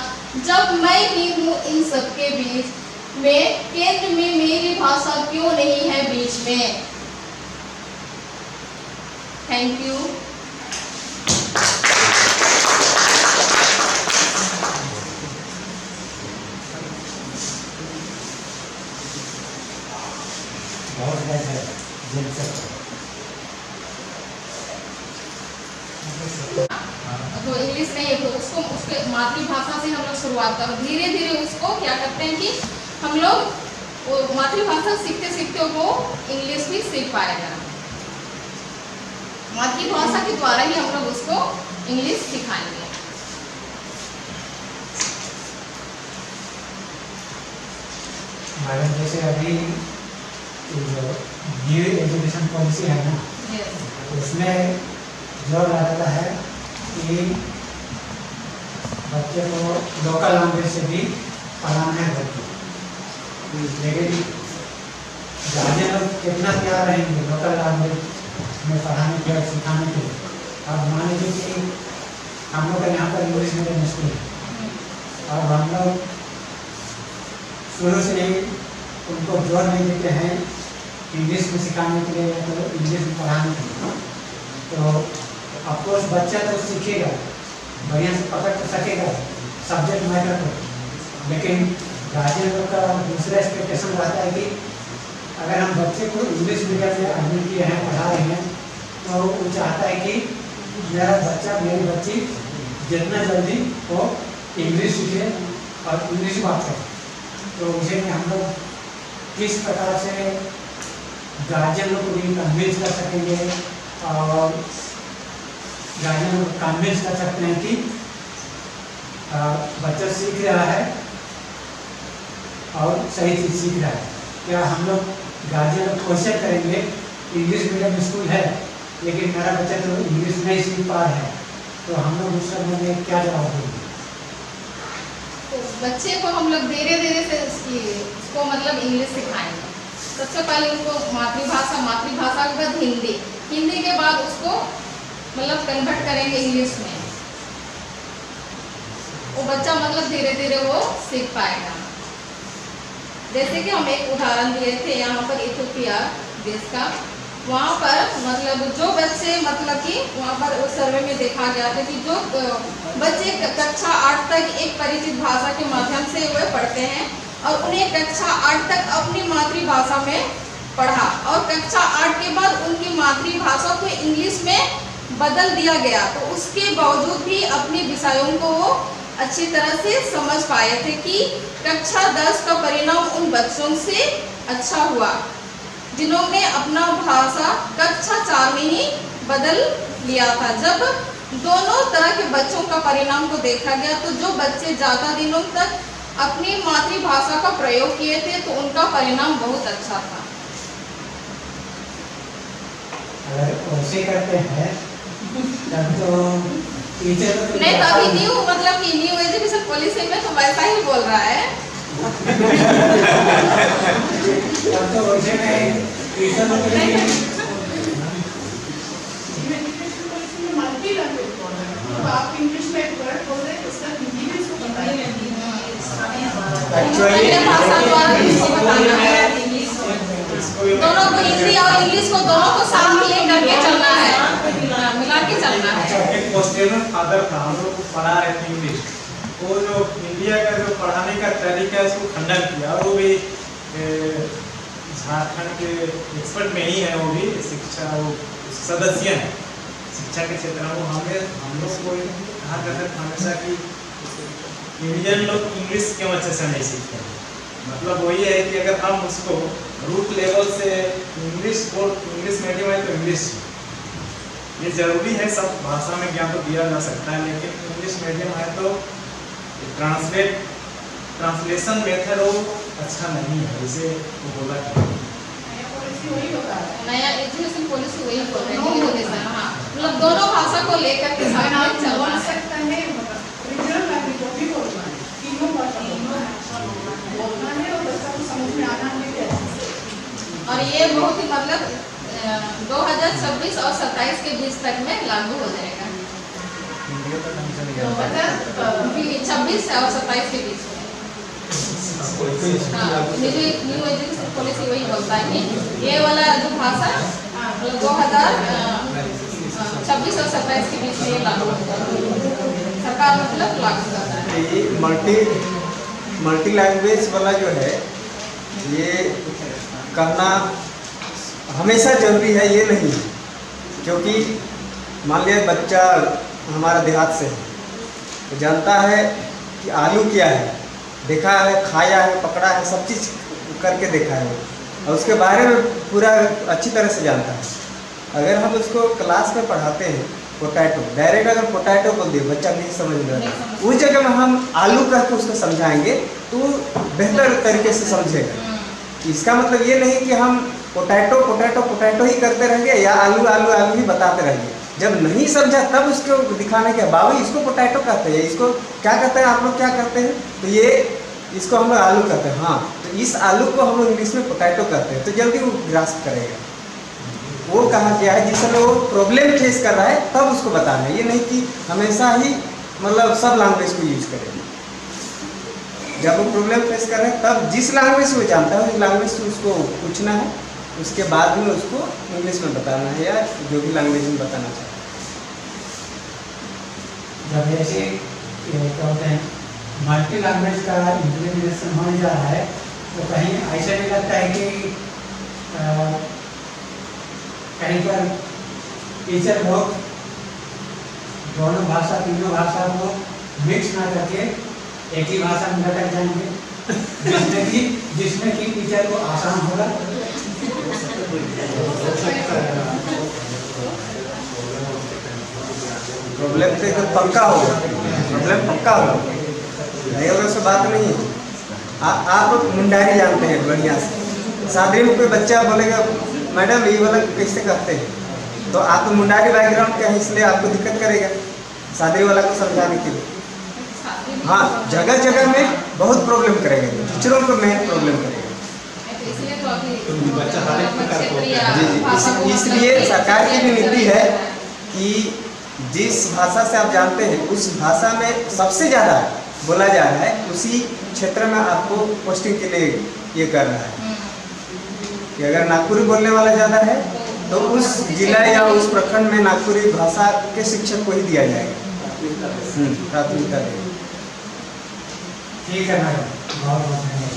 जब मैं ही हूँ इन सबके बीच में, केंद्र में मेरी भाषा क्यों नहीं है बीच में। Thank you. तो इंग्लिश नहीं है तो उसको उसके मातृभाषा से हम लोग शुरुआत कर, धीरे धीरे उसको क्या करते हैं कि हम लोग वो मातृभाषा सीखते सीखते वो इंग्लिश भी सीख पाएगा। मातृभाषा के द्वारा ही हम लोग उसको इंग्लिश सिखाएंगे। मैडम जैसे अभी न्यू एजुकेशन पॉलिसी है ना, उसमें जोर डाला है कि बच्चे को लोकल लैंग्वेज से भी पढ़ाना है बच्चे, लेकिन गार्जियन लोग कितना तैयार रहेंगे लोकल लैंग्वेज में पढ़ाने के और सिखाने के लिए। अब मान लीजिए कि हम लोग यहाँ पर इंग्लिश मीडियम स्कूल है और हम लोग शुरू से ही उनको जोर नहीं देते हैं इंग्लिश में सिखाने के लिए तो इंग्लिश में पढ़ाने के लिए, तो ऑफकोर्स बच्चा तो सीखेगा, बढ़िया से पकड़ तो सकेगा सब्जेक्ट मैटर को, लेकिन गार्जियन लोग का दूसरा एक्सपेक्टेशन रहता है कि अगर हम बच्चे को इंग्लिश मीडियम में एडमिट किए हैं पढ़ा रहे हैं तो वो चाहता है कि मेरा बच्चा मेरी बच्ची जितना जल्दी वो इंग्लिश सीखे और इंग्लिश बात करें। तो उसे में हम लोग किस प्रकार से गार्जियन लोग को भी कन्विंस कर सकेंगे और गार्जियन लोग कन्विंस कर सकते हैं कि बच्चा सीख रहा है और सही चीज़ सीख रहा है। क्या हम लोग गार्जियन लोग क्वेश्चन करेंगे इंग्लिश मीडियम स्कूल है लेकिन मेरा बच्चा तो इंग्लिश नहीं सीख पा रहा है, तो हम लोग उस समय में क्या जवाब देंगे? तो बच्चे को हम लोग धीरे धीरे से उसको मतलब इंग्लिश सिखाएंगे। सबसे पहले उनको मातृभाषा, मातृभाषा के बाद हिंदी, हिंदी के बाद उसको मतलब कन्वर्ट करेंगे इंग्लिश में। वो बच्चा मतलब धीरे धीरे वो सीख पाएगा। जैसे कि हम एक उदाहरण दिए थे यहाँ पर इथियोपिया देश का, वहाँ पर मतलब जो बच्चे मतलब कि वहाँ पर उस सर्वे में देखा गया था कि जो बच्चे कक्षा 8 तक एक परिचित भाषा के माध्यम से वे पढ़ते हैं और उन्हें कक्षा 8 तक अपनी मातृभाषा में पढ़ा और कक्षा 8 के बाद उनकी मातृभाषा को इंग्लिश में बदल दिया गया, तो उसके बावजूद भी अपने विषयों को वो अच्छी तरह से समझ पाए थे कि कक्षा 10 का परिणाम उन बच्चों से अच्छा हुआ जिन्होंने अपना भाषा कक्षा 4 में ही बदल लिया था। जब दोनों तरह के बच्चों का परिणाम को देखा गया तो जो बच्चे ज़्यादा दिनों तक अपनी मातृभाषा का प्रयोग किए थे तो उनका परिणाम बहुत अच्छा था। अगर ऐसे करते हैं तब तो टीचर नहीं, तो अभी न्यू मतलब कि न्यू एजुकेशन पॉलिसी में तो वैसा ही बोल रहा है। तब तो वैसे में टीचर लोग आप इंग्लिश में एक वर्ड बोल रहे हैं उसका हिंदी में इसको बताइए। एक्चुअली भाषा द्वारा इसको बताना है। इसको भी दोनों को हिंदी और इंग्लिश को दोनों को साथ लेकर के चलना है, मिला के चलना है। एक क्वेश्चन फादर था, हम लोग पढ़ा रहे थे इंग्लिश, वो जो इंडिया का जो पढ़ाने का तरीका है उसको खंडन किया, और वो भी झारखंड के एक्सपर्ट में ही है, वो भी शिक्षा वो सदस्य हैं शिक्षा के क्षेत्र में। हम लोग को कहा करते थे हमेशा कि इंडियन लोग इंग्लिश क्यों अच्छे से नहीं सीखते हैं। मतलब वही है कि अगर हम उसको रूट लेवल से इंग्लिश मीडियम है तो इंग्लिश ये जरूरी है, सब भाषा में ज्ञान तो दिया जा सकता है, लेकिन इंग्लिश मीडियम है तो ट्रांसलेशन मेथड वो अच्छा नहीं है, इसे वो बोला नया एजुकेशन पॉलिसी वही बोल रहे हैं। हाँ, मतलब दोनों भाषा को लेकर के साथ में चलना सकता है, रीजनल लैंग्वेज को भी बोलना है, तीनों भाषा बोलना है और बच्चा को समझ में आना है। और ये बहुत ही मतलब 2026 और 27 के बीच तक में लागू हो जाएगा। 26 और 27 के बीच में न्यू एजुकेशन पॉलिसी वही बोलता है कि ये वाला जो भाषा मतलब 2026 और 27 के बीच में लागू हो जाएगा। सरकार मतलब लागू करता है। ये मल्टी लैंग्वेज वाला जो है ये करना हमेशा जरूरी है, ये नहीं, क्योंकि मान लिया बच्चा हमारा देहात से है तो जानता है कि आलू क्या है, देखा है, खाया है, पकड़ा है, सब चीज़ करके देखा है और उसके बारे में पूरा अच्छी तरह से जानता है। अगर हम उसको क्लास में पढ़ाते हैं पोटैटो, डायरेक्ट अगर पोटैटो बोल दिए बच्चा नहीं समझ रहा, उस जगह में हम आलू कह के उसको समझाएंगे तो बेहतर तरीके से समझेगा। इसका मतलब ये नहीं कि हम पोटैटो पोटैटो पोटैटो ही करते रहेंगे या आलू आलू आलू ही बताते रहेंगे। जब नहीं समझा तब उसको दिखाने के बाबू इसको पोटैटो कहते हैं, इसको क्या कहते हैं, आप लोग क्या कहते हैं, तो ये इसको हम लोग आलू कहते हैं। हाँ, तो इस आलू को हम लोग इंग्लिश में पोटैटो कहते हैं, तो जल्दी वो ग्रास्प करेगा। वो कहा गया है जिस समय वो प्रॉब्लम फेस कर रहा है तब उसको बताना है, ये नहीं कि हमेशा ही मतलब सब लैंग्वेज को यूज करेंगे। जब वो प्रॉब्लम फेस कर रहे हैं तब जिस लैंग्वेज वो जानता है उस लैंग्वेज से उसको पूछना है, उसके बाद में उसको इंग्लिश में बताना है या जो भी लैंग्वेज में बताना चाहते हैं। जब ऐसे क्या होते हैं मल्टी लैंग्वेज का इम्प्लीमेंटेशन होने जा रहा है तो कहीं ऐसा नहीं लगता है कि कहीं पर टीचर लोग दोनों भाषा तीनों भाषा को मिक्स ना करके एक ही भाषा में लटक जाएंगे जिसमें कि टीचर को आसान होगा। प्रॉब्लम तो एकदम पक्का होगा, प्रॉब्लम पक्का होगा, नहीं होगा से बात नहीं है। आप लोग मुंडारी जानते हैं बढ़िया से, शादी में कोई बच्चा बोलेगा मैडम ये वाला कैसे करते हैं, तो आप तो मुंडारी बैकग्राउंड के हैं इसलिए आपको दिक्कत करेगा शादी वाला को समझाने के लिए। हाँ, जगह जगह में बहुत प्रॉब्लम करेगा, टीचरों को मेन प्रॉब्लम करेगा। जी, इसलिए सरकार की भी नीति है कि जिस भाषा से आप जानते हैं उस भाषा में सबसे ज़्यादा बोला जा रहा है उसी क्षेत्र में आपको पोस्टिंग के लिए ये कर रहा है कि अगर नागपुरी बोलने वाला ज़्यादा है तो उस जिला या उस प्रखंड में नागपुरी भाषा के शिक्षक को ही दिया जाएगा, प्राथमिकता देगा। ठीक है मैडम, बहुत बहुत धन्यवाद।